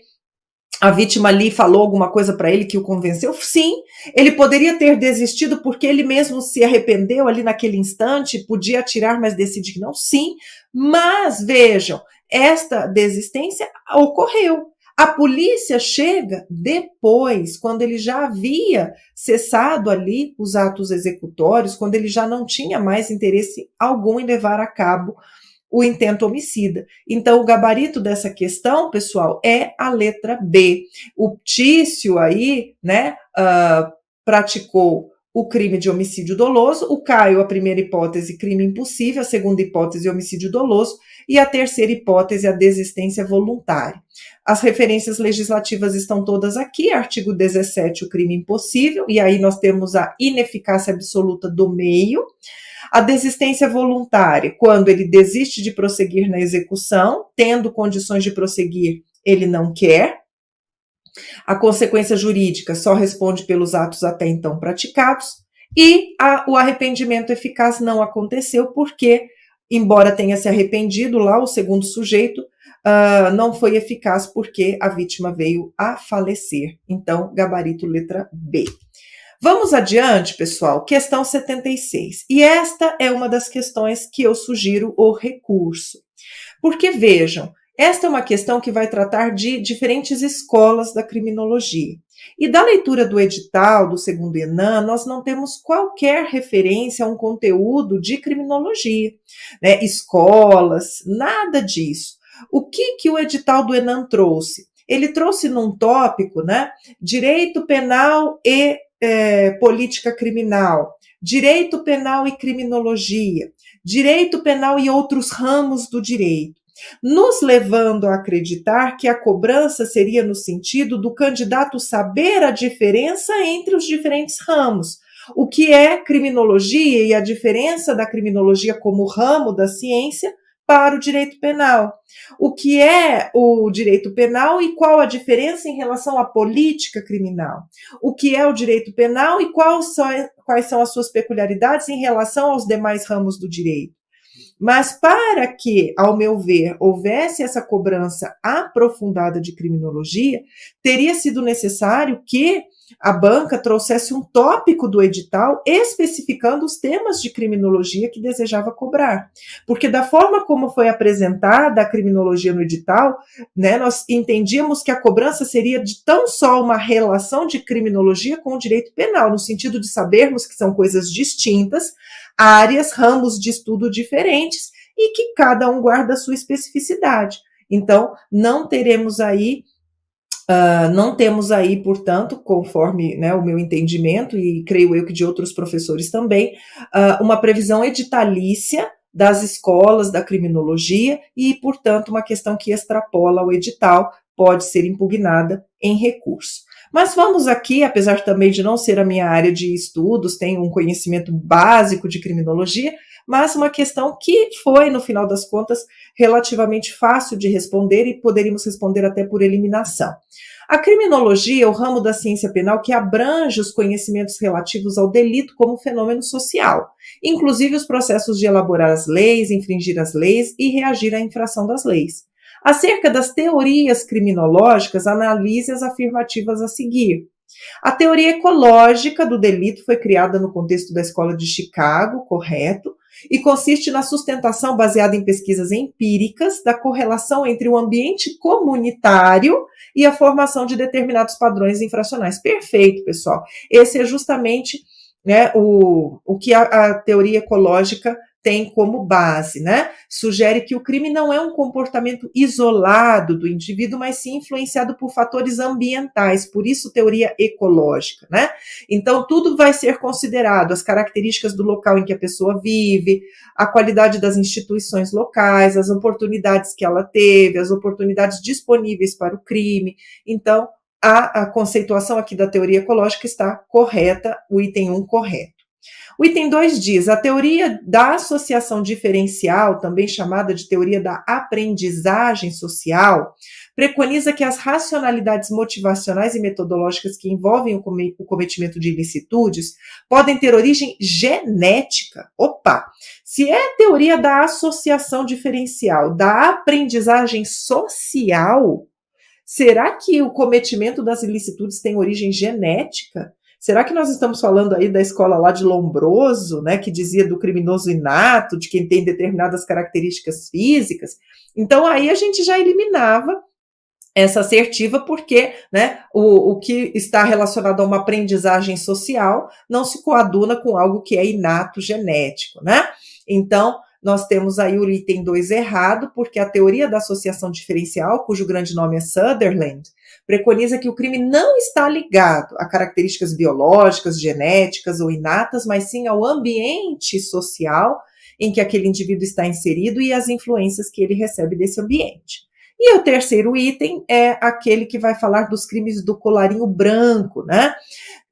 a vítima ali falou alguma coisa para ele que o convenceu, sim, ele poderia ter desistido porque ele mesmo se arrependeu ali naquele instante, podia atirar, mas decide que não, sim, mas vejam, esta desistência ocorreu. A polícia chega depois, quando ele já havia cessado ali os atos executórios, quando ele já não tinha mais interesse algum em levar a cabo o intento homicida. Então, o gabarito dessa questão, pessoal, é a letra B. O Tício aí, né, praticou o crime de homicídio doloso, o Caio, a primeira hipótese, crime impossível, a segunda hipótese, homicídio doloso, e a terceira hipótese, a desistência voluntária. As referências legislativas estão todas aqui, artigo 17, o crime impossível, e aí nós temos a ineficácia absoluta do meio. A desistência voluntária, quando ele desiste de prosseguir na execução, tendo condições de prosseguir, ele não quer. A consequência jurídica só responde pelos atos até então praticados, e o arrependimento eficaz não aconteceu porque, embora tenha se arrependido lá, o segundo sujeito não foi eficaz porque a vítima veio a falecer. Então, gabarito letra B. Vamos adiante, pessoal, questão 76. E esta é uma das questões que eu sugiro o recurso. Porque, vejam, esta é uma questão que vai tratar de diferentes escolas da criminologia. E da leitura do edital do segundo ENAM, nós não temos qualquer referência a um conteúdo de criminologia, né? Escolas, nada disso. O que o edital do ENAM trouxe? Ele trouxe num tópico, né, direito penal e política criminal, direito penal e criminologia, direito penal e outros ramos do direito, nos levando a acreditar que a cobrança seria no sentido do candidato saber a diferença entre os diferentes ramos, o que é criminologia e a diferença da criminologia como ramo da ciência para o direito penal. O que é o direito penal e qual a diferença em relação à política criminal? O que é o direito penal e quais são as suas peculiaridades em relação aos demais ramos do direito? Mas para que, ao meu ver, houvesse essa cobrança aprofundada de criminologia, teria sido necessário que a banca trouxesse um tópico do edital especificando os temas de criminologia que desejava cobrar. Porque da forma como foi apresentada a criminologia no edital, né, nós entendíamos que a cobrança seria de tão só uma relação de criminologia com o direito penal, no sentido de sabermos que são coisas distintas, áreas, ramos de estudo diferentes e que cada um guarda a sua especificidade. Então, não temos aí, portanto, conforme, né, o meu entendimento, e creio eu que de outros professores também, uma previsão editalícia das escolas da criminologia e, portanto, uma questão que extrapola o edital, pode ser impugnada em recurso. Mas vamos aqui, apesar também de não ser a minha área de estudos, tenho um conhecimento básico de criminologia, mas uma questão que foi, no final das contas, relativamente fácil de responder e poderíamos responder até por eliminação. A criminologia é o ramo da ciência penal que abrange os conhecimentos relativos ao delito como fenômeno social, inclusive os processos de elaborar as leis, infringir as leis e reagir à infração das leis. Acerca das teorias criminológicas, analise as afirmativas a seguir. A teoria ecológica do delito foi criada no contexto da Escola de Chicago, correto, e consiste na sustentação baseada em pesquisas empíricas da correlação entre o ambiente comunitário e a formação de determinados padrões infracionais. Perfeito, pessoal. Esse é justamente, né, o que a teoria ecológica tem como base, né? Sugere que o crime não é um comportamento isolado do indivíduo, mas sim influenciado por fatores ambientais, por isso teoria ecológica, né? Então, tudo vai ser considerado, as características do local em que a pessoa vive, a qualidade das instituições locais, as oportunidades que ela teve, as oportunidades disponíveis para o crime. Então, a conceituação aqui da teoria ecológica está correta, o item 1 correto. O item 2 diz, a teoria da associação diferencial, também chamada de teoria da aprendizagem social, preconiza que as racionalidades motivacionais e metodológicas que envolvem o cometimento de ilicitudes podem ter origem genética. Opa! Se é teoria da associação diferencial, da aprendizagem social, será que o cometimento das ilicitudes tem origem genética? Será que nós estamos falando aí da escola lá de Lombroso, né, que dizia do criminoso inato, de quem tem determinadas características físicas? Então, aí a gente já eliminava essa assertiva porque, né, o que está relacionado a uma aprendizagem social não se coaduna com algo que é inato, genético, né? Então, nós temos aí o item 2 errado, porque a teoria da associação diferencial, cujo grande nome é Sutherland, preconiza que o crime não está ligado a características biológicas, genéticas ou inatas, mas sim ao ambiente social em que aquele indivíduo está inserido e as influências que ele recebe desse ambiente. E o terceiro item é aquele que vai falar dos crimes do colarinho branco, né?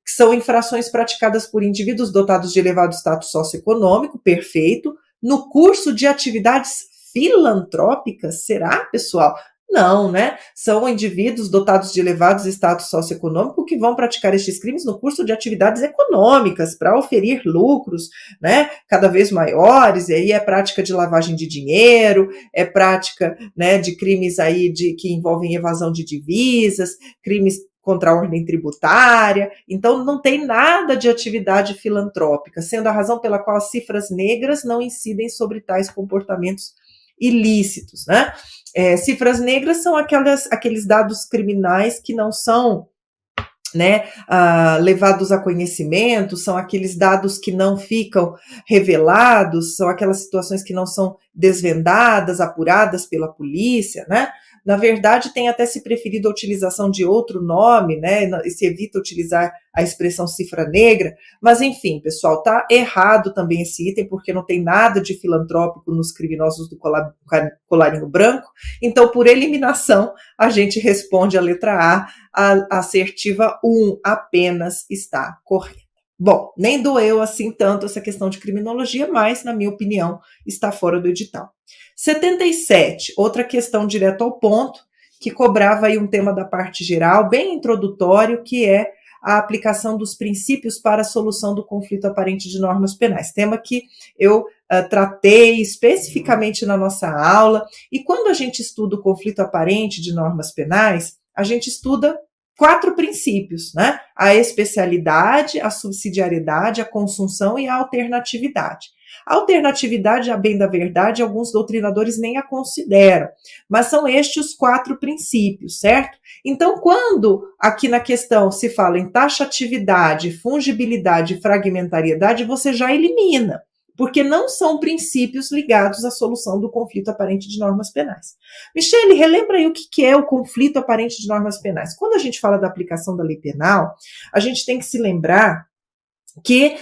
Que são infrações praticadas por indivíduos dotados de elevado status socioeconômico, perfeito, no curso de atividades filantrópicas, será, pessoal? Não, né? São indivíduos dotados de elevados status socioeconômico que vão praticar estes crimes no curso de atividades econômicas para oferir lucros, né, cada vez maiores, e aí é prática de lavagem de dinheiro, é prática, né, de crimes aí que envolvem evasão de divisas, crimes contra a ordem tributária, então não tem nada de atividade filantrópica, sendo a razão pela qual as cifras negras não incidem sobre tais comportamentos ilícitos, né? Cifras negras são aqueles dados criminais que não são, né, levados a conhecimento, são aqueles dados que não ficam revelados, são aquelas situações que não são desvendadas, apuradas pela polícia, né? Na verdade, tem até se preferido a utilização de outro nome, né? Se evita utilizar a expressão cifra negra, mas enfim, pessoal, tá errado também esse item, porque não tem nada de filantrópico nos criminosos do colarinho branco, então, por eliminação, a gente responde a letra A assertiva 1 apenas está correta. Bom, nem doeu assim tanto essa questão de criminologia, mas, na minha opinião, está fora do edital. 77, outra questão direto ao ponto, que cobrava aí um tema da parte geral, bem introdutório, que é a aplicação dos princípios para a solução do conflito aparente de normas penais. Tema que eu tratei especificamente na nossa aula, e quando a gente estuda o conflito aparente de normas penais, a gente estuda 4 princípios, né? A especialidade, a subsidiariedade, a consunção e a alternatividade. A alternatividade, a bem da verdade, alguns doutrinadores nem a consideram, mas são estes os 4 princípios, certo? Então, quando aqui na questão se fala em taxatividade, fungibilidade e fragmentariedade, você já elimina, porque não são princípios ligados à solução do conflito aparente de normas penais. Michele, relembra aí o que é o conflito aparente de normas penais. Quando a gente fala da aplicação da lei penal, a gente tem que se lembrar que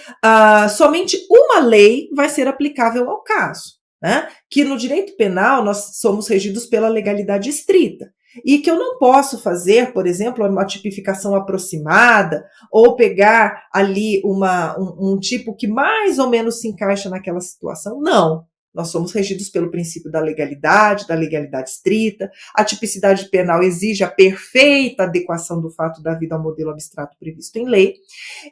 somente uma lei vai ser aplicável ao caso, né? Que no direito penal nós somos regidos pela legalidade estrita, e que eu não posso fazer, por exemplo, uma tipificação aproximada, ou pegar ali um tipo que mais ou menos se encaixa naquela situação. Não. Nós somos regidos pelo princípio da legalidade estrita, a tipicidade penal exige a perfeita adequação do fato da vida ao modelo abstrato previsto em lei,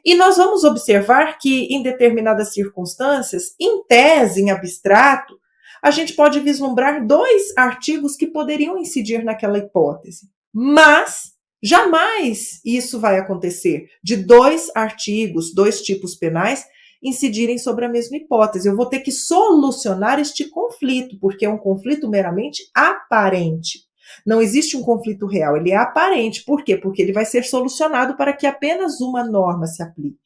e nós vamos observar que, em determinadas circunstâncias, em tese, em abstrato, a gente pode vislumbrar 2 artigos que poderiam incidir naquela hipótese, mas jamais isso vai acontecer de 2 artigos, 2 tipos penais, incidirem sobre a mesma hipótese. Eu vou ter que solucionar este conflito, porque é um conflito meramente aparente. Não existe um conflito real, ele é aparente. Por quê? Porque ele vai ser solucionado para que apenas uma norma se aplique.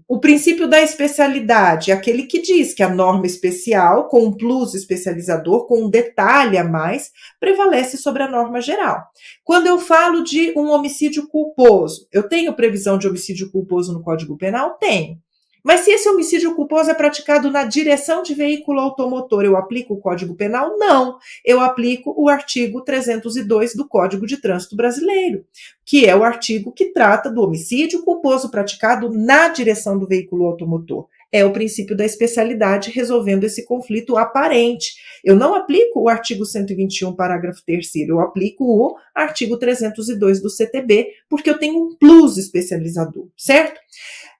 O princípio da especialidade é aquele que diz que a norma especial, com um plus especializador, com um detalhe a mais, prevalece sobre a norma geral. Quando eu falo de um homicídio culposo, eu tenho previsão de homicídio culposo no Código Penal? Tenho. Mas se esse homicídio culposo é praticado na direção de veículo automotor, eu aplico o Código Penal? Não. Eu aplico o artigo 302 do Código de Trânsito Brasileiro, que é o artigo que trata do homicídio culposo praticado na direção do veículo automotor. É o princípio da especialidade resolvendo esse conflito aparente. Eu não aplico o artigo 121, parágrafo 3º, eu aplico o artigo 302 do CTB, porque eu tenho um plus especializador, certo?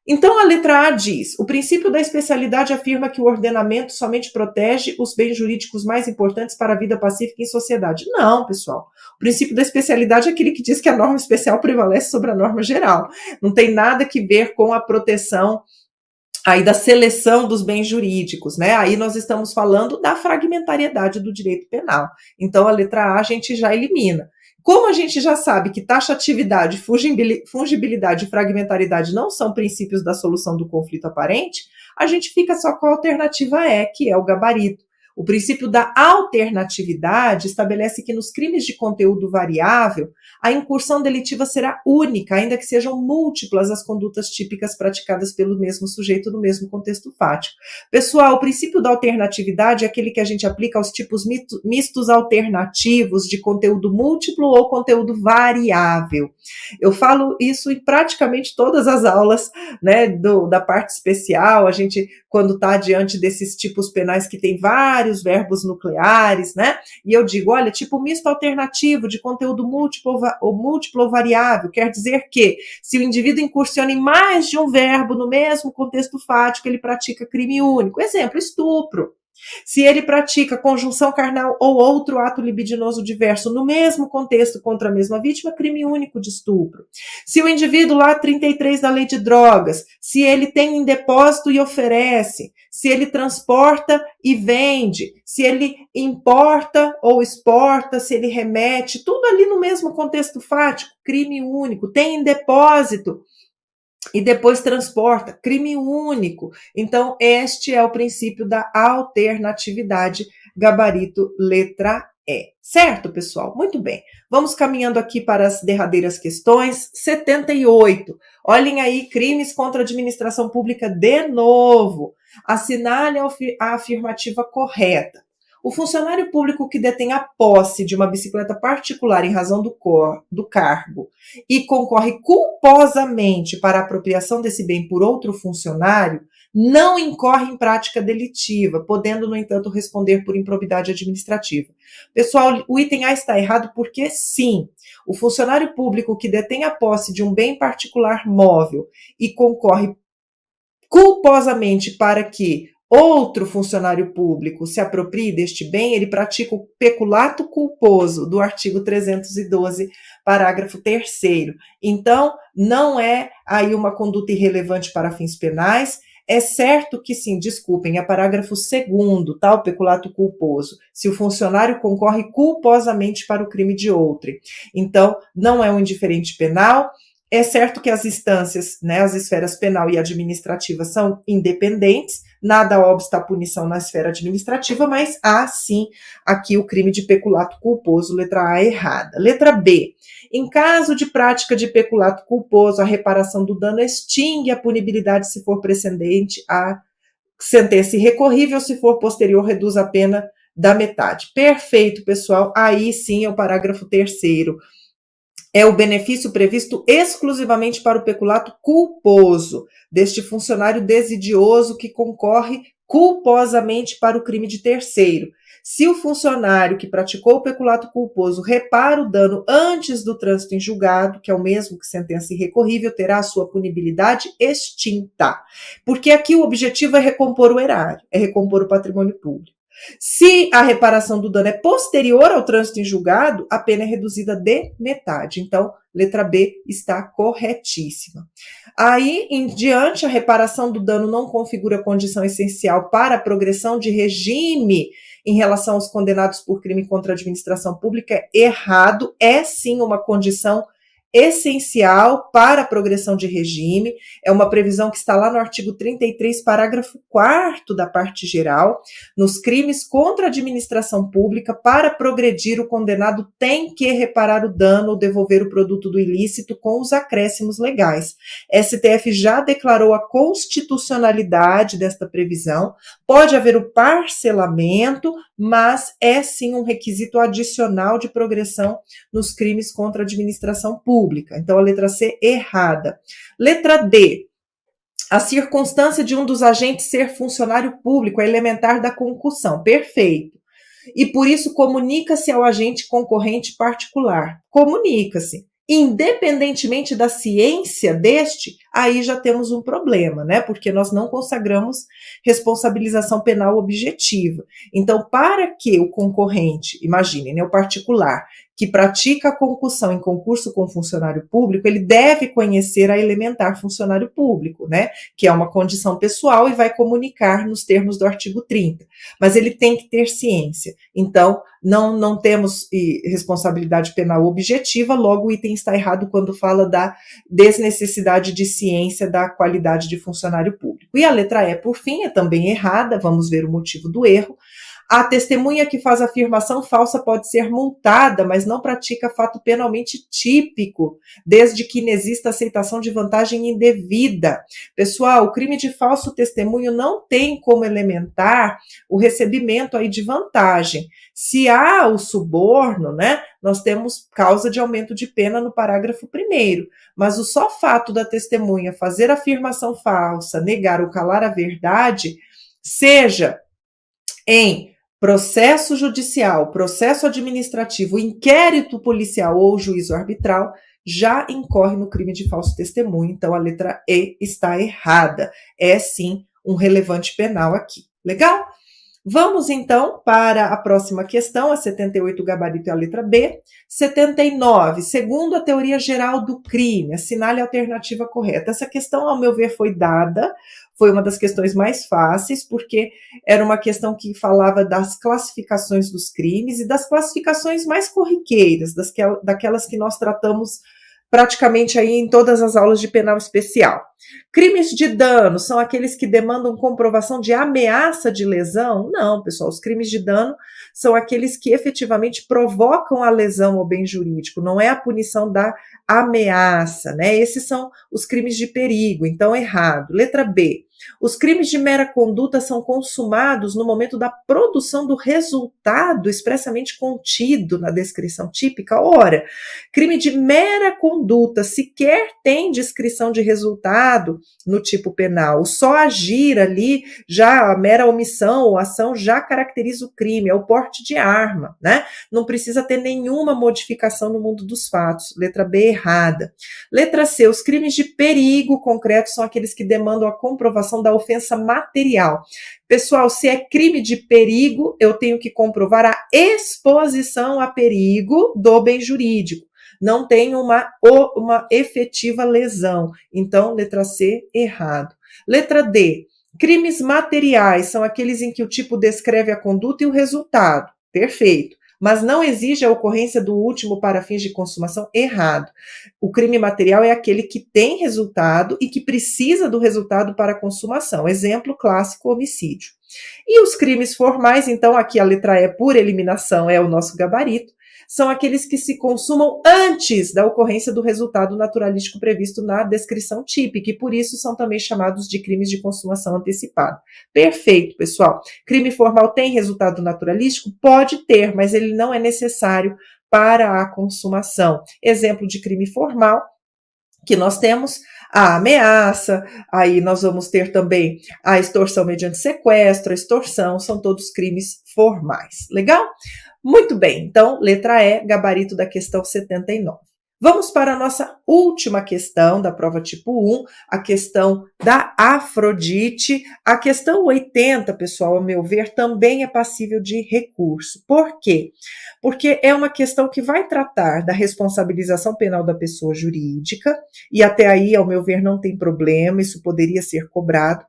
Então, a letra A diz: o princípio da especialidade afirma que o ordenamento somente protege os bens jurídicos mais importantes para a vida pacífica em sociedade. Não, pessoal. O princípio da especialidade é aquele que diz que a norma especial prevalece sobre a norma geral. Não tem nada que ver com a proteção aí da seleção dos bens jurídicos, né? Aí nós estamos falando da fragmentariedade do direito penal. Então, a letra A a gente já elimina. Como a gente já sabe que taxatividade, fungibilidade e fragmentariedade não são princípios da solução do conflito aparente, a gente fica só com a alternativa E, que é o gabarito. O princípio da alternatividade estabelece que nos crimes de conteúdo variável, a incursão delitiva será única, ainda que sejam múltiplas as condutas típicas praticadas pelo mesmo sujeito no mesmo contexto fático. Pessoal, o princípio da alternatividade é aquele que a gente aplica aos tipos mistos alternativos de conteúdo múltiplo ou conteúdo variável. Eu falo isso em praticamente todas as aulas, né, da parte especial. A gente, quando está diante desses tipos penais que tem vários verbos nucleares, né? E eu digo, olha, tipo misto alternativo de conteúdo múltiplo ou variável, quer dizer que se o indivíduo incursiona em mais de um verbo no mesmo contexto fático, ele pratica crime único. Exemplo, estupro. Se ele pratica conjunção carnal ou outro ato libidinoso diverso no mesmo contexto contra a mesma vítima, crime único de estupro. Se o indivíduo lá 33 da lei de drogas, se ele tem em depósito e oferece, se ele transporta e vende, se ele importa ou exporta, se ele remete, tudo ali no mesmo contexto fático, crime único. Tem em depósito e depois transporta, crime único. Então, este é o princípio da alternatividade, gabarito letra E. Certo, pessoal? Muito bem. Vamos caminhando aqui para as derradeiras questões. 78. Olhem aí, crimes contra a administração pública de novo. Assinale a afirmativa correta. O funcionário público que detém a posse de uma bicicleta particular em razão do cargo e concorre culposamente para a apropriação desse bem por outro funcionário, não incorre em prática delitiva, podendo, no entanto, responder por improbidade administrativa. Pessoal, o item A está errado porque, sim, o funcionário público que detém a posse de um bem particular móvel e concorre culposamente para que outro funcionário público se aproprie deste bem, ele pratica o peculato culposo do artigo 312, parágrafo 3º. Então, não é aí uma conduta irrelevante para fins penais. É certo que sim, desculpem, é parágrafo 2º, tá? O peculato culposo, se o funcionário concorre culposamente para o crime de outrem. Então, não é um indiferente penal. É certo que as instâncias, né, as esferas penal e administrativa são independentes, nada obsta a punição na esfera administrativa, mas há sim aqui o crime de peculato culposo, letra A errada. Letra B. Em caso de prática de peculato culposo, a reparação do dano extingue a punibilidade se for precedente a sentença irrecorrível, se for posterior, reduz a pena da metade. Perfeito, pessoal. Aí sim é o parágrafo 3º. É o benefício previsto exclusivamente para o peculato culposo, deste funcionário desidioso que concorre culposamente para o crime de terceiro. Se o funcionário que praticou o peculato culposo repara o dano antes do trânsito em julgado, que é o mesmo que sentença irrecorrível, terá a sua punibilidade extinta. Porque aqui o objetivo é recompor o erário, é recompor o patrimônio público. Se a reparação do dano é posterior ao trânsito em julgado, a pena é reduzida de metade. Então, letra B está corretíssima. Aí, em diante, a reparação do dano não configura condição essencial para a progressão de regime em relação aos condenados por crime contra a administração pública. Errado, é sim uma condição essencial para a progressão de regime, é uma previsão que está lá no artigo 33, parágrafo 4º da parte geral. Nos crimes contra a administração pública, para progredir, o condenado tem que reparar o dano ou devolver o produto do ilícito com os acréscimos legais. STF já declarou a constitucionalidade desta previsão, pode haver o parcelamento, mas é sim um requisito adicional de progressão nos crimes contra a administração pública. Então, a letra C, errada. Letra D. A circunstância de um dos agentes ser funcionário público é elementar da concussão. Perfeito. E por isso comunica-se ao agente concorrente particular. Comunica-se. Independentemente da ciência deste, aí já temos um problema, né? Porque nós não consagramos responsabilização penal objetiva. Então, para que o concorrente, imagine, né, o particular, que pratica a concussão em concurso com funcionário público, ele deve conhecer a elementar funcionário público, né? Que é uma condição pessoal e vai comunicar nos termos do artigo 30. Mas ele tem que ter ciência. Então, não temos responsabilidade penal objetiva, logo o item está errado quando fala da desnecessidade de ciência da qualidade de funcionário público. E a letra E, por fim, é também errada, vamos ver o motivo do erro. A testemunha que faz afirmação falsa pode ser multada, mas não pratica fato penalmente típico, desde que inexista aceitação de vantagem indevida. Pessoal, o crime de falso testemunho não tem como elementar o recebimento aí de vantagem. Se há o suborno, né, nós temos causa de aumento de pena no parágrafo 1º, mas o só fato da testemunha fazer afirmação falsa, negar ou calar a verdade, seja em processo judicial, processo administrativo, inquérito policial ou juízo arbitral, já incorre no crime de falso testemunho. Então, a letra E está errada. É, sim, um relevante penal aqui. Legal? Vamos, então, para a próxima questão, a 78, gabarito é a letra B. 79, segundo a teoria geral do crime, assinale a alternativa correta. Essa questão, ao meu ver, foi dada, foi uma das questões mais fáceis, porque era uma questão que falava das classificações dos crimes e das classificações mais corriqueiras, daquelas que nós tratamos praticamente aí em todas as aulas de penal especial. Crimes de dano são aqueles que demandam comprovação de ameaça de lesão? Não, pessoal, os crimes de dano são aqueles que efetivamente provocam a lesão ao bem jurídico, não é a punição da ameaça, né? Esses são os crimes de perigo, então errado. Letra B. Os crimes de mera conduta são consumados no momento da produção do resultado expressamente contido na descrição típica. Ora, crime de mera conduta sequer tem descrição de resultado no tipo penal. Só agir ali, já a mera omissão ou ação já caracteriza o crime, é o porte de arma, né? Não precisa ter nenhuma modificação no mundo dos fatos. Letra B, errada. Letra C, os crimes de perigo concreto são aqueles que demandam a comprovação da ofensa material. Pessoal, se é crime de perigo, eu tenho que comprovar a exposição a perigo do bem jurídico. Não tem uma efetiva lesão. Então, letra C, errado. Letra D, crimes materiais são aqueles em que o tipo descreve a conduta e o resultado. Perfeito. Mas não exige a ocorrência do último para fins de consumação, errado. O crime material é aquele que tem resultado e que precisa do resultado para a consumação. Exemplo clássico, homicídio. E os crimes formais, então aqui a letra E por eliminação é o nosso gabarito, são aqueles que se consumam antes da ocorrência do resultado naturalístico previsto na descrição típica, e por isso são também chamados de crimes de consumação antecipada. Perfeito, pessoal. Crime formal tem resultado naturalístico? Pode ter, mas ele não é necessário para a consumação. Exemplo de crime formal que nós temos a ameaça, aí nós vamos ter também a extorsão mediante sequestro, a extorsão, são todos crimes formais. Legal? Muito bem, então, letra E, gabarito da questão 79. Vamos para a nossa última questão da prova tipo 1, a questão da Afrodite. A questão 80, pessoal, ao meu ver, também é passível de recurso. Por quê? Porque é uma questão que vai tratar da responsabilização penal da pessoa jurídica, e até aí, ao meu ver, não tem problema, isso poderia ser cobrado.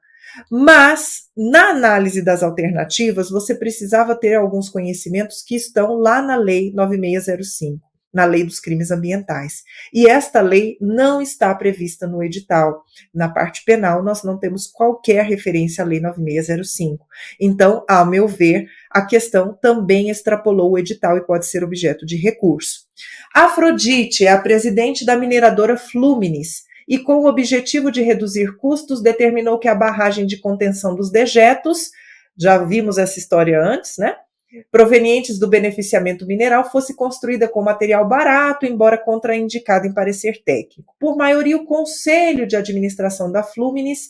Mas, na análise das alternativas, você precisava ter alguns conhecimentos que estão lá na Lei 9605, na Lei dos Crimes Ambientais. E esta lei não está prevista no edital. Na parte penal, nós não temos qualquer referência à Lei 9605. Então, ao meu ver, a questão também extrapolou o edital e pode ser objeto de recurso. Afrodite é a presidente da mineradora Fluminis, e com o objetivo de reduzir custos, determinou que a barragem de contenção dos dejetos, já vimos essa história antes, né? Provenientes do beneficiamento mineral, fosse construída com material barato, embora contraindicado em parecer técnico. Por maioria, o Conselho de Administração da Fluminis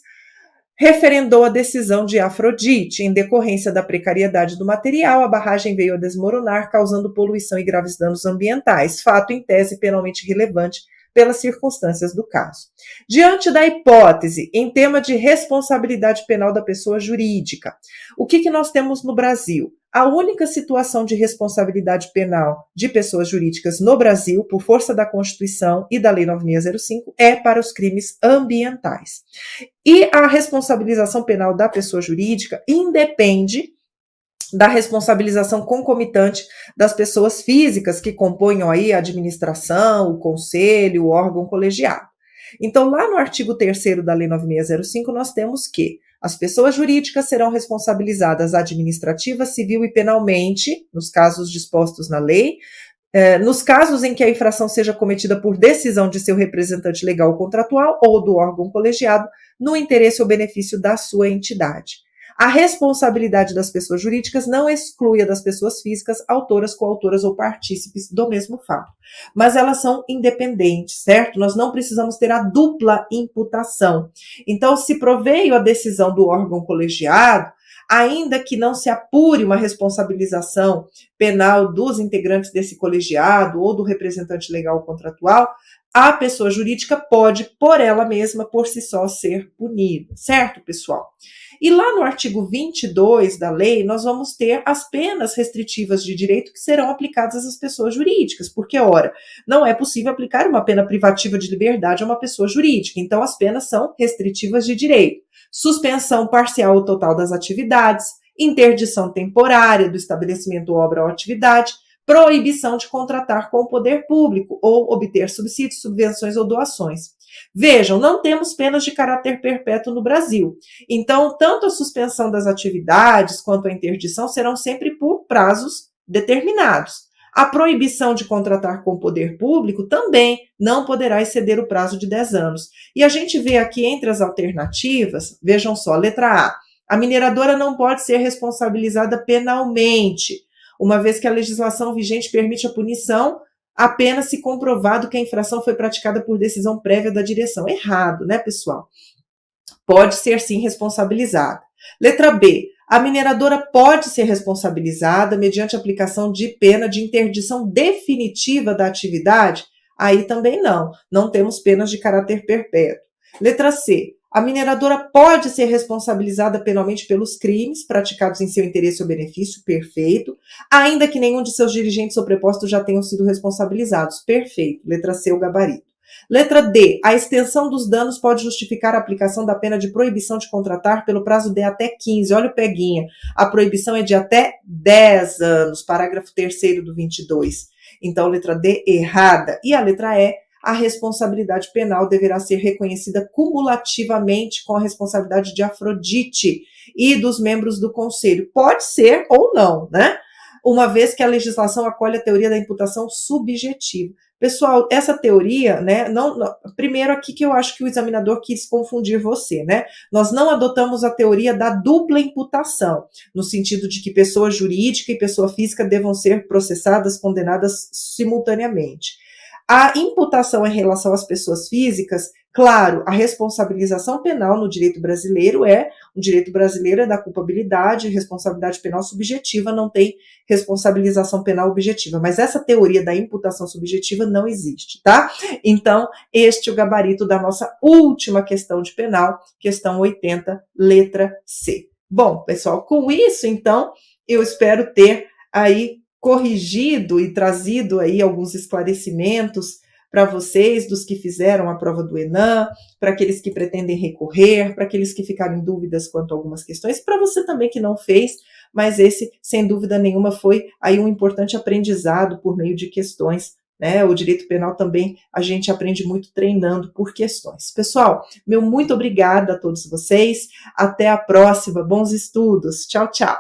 referendou a decisão de Afrodite. Em decorrência da precariedade do material, a barragem veio a desmoronar, causando poluição e graves danos ambientais, fato em tese penalmente relevante pelas circunstâncias do caso. Diante da hipótese em tema de responsabilidade penal da pessoa jurídica, o que nós temos no Brasil? A única situação de responsabilidade penal de pessoas jurídicas no Brasil, por força da Constituição e da Lei 9605, é para os crimes ambientais. E a responsabilização penal da pessoa jurídica independe da responsabilização concomitante das pessoas físicas que compõem aí a administração, o conselho, o órgão colegiado. Então, lá no artigo 3º da Lei 9605, nós temos que as pessoas jurídicas serão responsabilizadas administrativa, civil e penalmente, nos casos dispostos na lei, nos casos em que a infração seja cometida por decisão de seu representante legal ou contratual ou do órgão colegiado, no interesse ou benefício da sua entidade. A responsabilidade das pessoas jurídicas não exclui a das pessoas físicas, autoras, coautoras ou partícipes do mesmo fato. Mas elas são independentes, certo? Nós não precisamos ter a dupla imputação. Então, se proveio a decisão do órgão colegiado, ainda que não se apure uma responsabilização penal dos integrantes desse colegiado ou do representante legal ou contratual, a pessoa jurídica pode, por ela mesma, por si só, ser punida, certo, pessoal? E lá no artigo 22 da lei, nós vamos ter as penas restritivas de direito que serão aplicadas às pessoas jurídicas, porque, ora, não é possível aplicar uma pena privativa de liberdade a uma pessoa jurídica, então as penas são restritivas de direito. Suspensão parcial ou total das atividades, interdição temporária do estabelecimento, obra ou atividade, proibição de contratar com o poder público ou obter subsídios, subvenções ou doações. Vejam, não temos penas de caráter perpétuo no Brasil. Então, tanto a suspensão das atividades quanto a interdição serão sempre por prazos determinados. A proibição de contratar com o poder público também não poderá exceder o prazo de 10 anos. E a gente vê aqui entre as alternativas, vejam só, letra A mineradora não pode ser responsabilizada penalmente, uma vez que a legislação vigente permite a punição apenas se comprovado que a infração foi praticada por decisão prévia da direção. Errado, né, pessoal? Pode ser, sim, responsabilizada. Letra B. A mineradora pode ser responsabilizada mediante aplicação de pena de interdição definitiva da atividade? Aí também não. Não temos penas de caráter perpétuo. Letra C. A mineradora pode ser responsabilizada penalmente pelos crimes praticados em seu interesse ou benefício, perfeito, ainda que nenhum de seus dirigentes ou prepostos já tenham sido responsabilizados, perfeito. Letra C, o gabarito. Letra D, a extensão dos danos pode justificar a aplicação da pena de proibição de contratar pelo prazo de até 15, olha o peguinha, a proibição é de até 10 anos, parágrafo 3º do 22. Então, letra D, errada. E a letra E, a responsabilidade penal deverá ser reconhecida cumulativamente com a responsabilidade de Afrodite e dos membros do conselho. Pode ser ou não, né? Uma vez que a legislação acolhe a teoria da imputação subjetiva. Pessoal, essa teoria, né, primeiro aqui que eu acho que o examinador quis confundir você, né? Nós não adotamos a teoria da dupla imputação, no sentido de que pessoa jurídica e pessoa física devam ser processadas, condenadas simultaneamente. A imputação em relação às pessoas físicas, claro, a responsabilização penal no direito brasileiro é da culpabilidade, responsabilidade penal subjetiva, não tem responsabilização penal objetiva, mas essa teoria da imputação subjetiva não existe, tá? Então, este é o gabarito da nossa última questão de penal, questão 80, letra C. Bom, pessoal, com isso, então, eu espero ter aí corrigido e trazido aí alguns esclarecimentos para vocês, dos que fizeram a prova do ENAM, para aqueles que pretendem recorrer, para aqueles que ficaram em dúvidas quanto a algumas questões, para você também que não fez, mas esse, sem dúvida nenhuma, foi aí um importante aprendizado por meio de questões, né? O direito penal também a gente aprende muito treinando por questões. Pessoal, meu muito obrigada a todos vocês, até a próxima, bons estudos, tchau, tchau!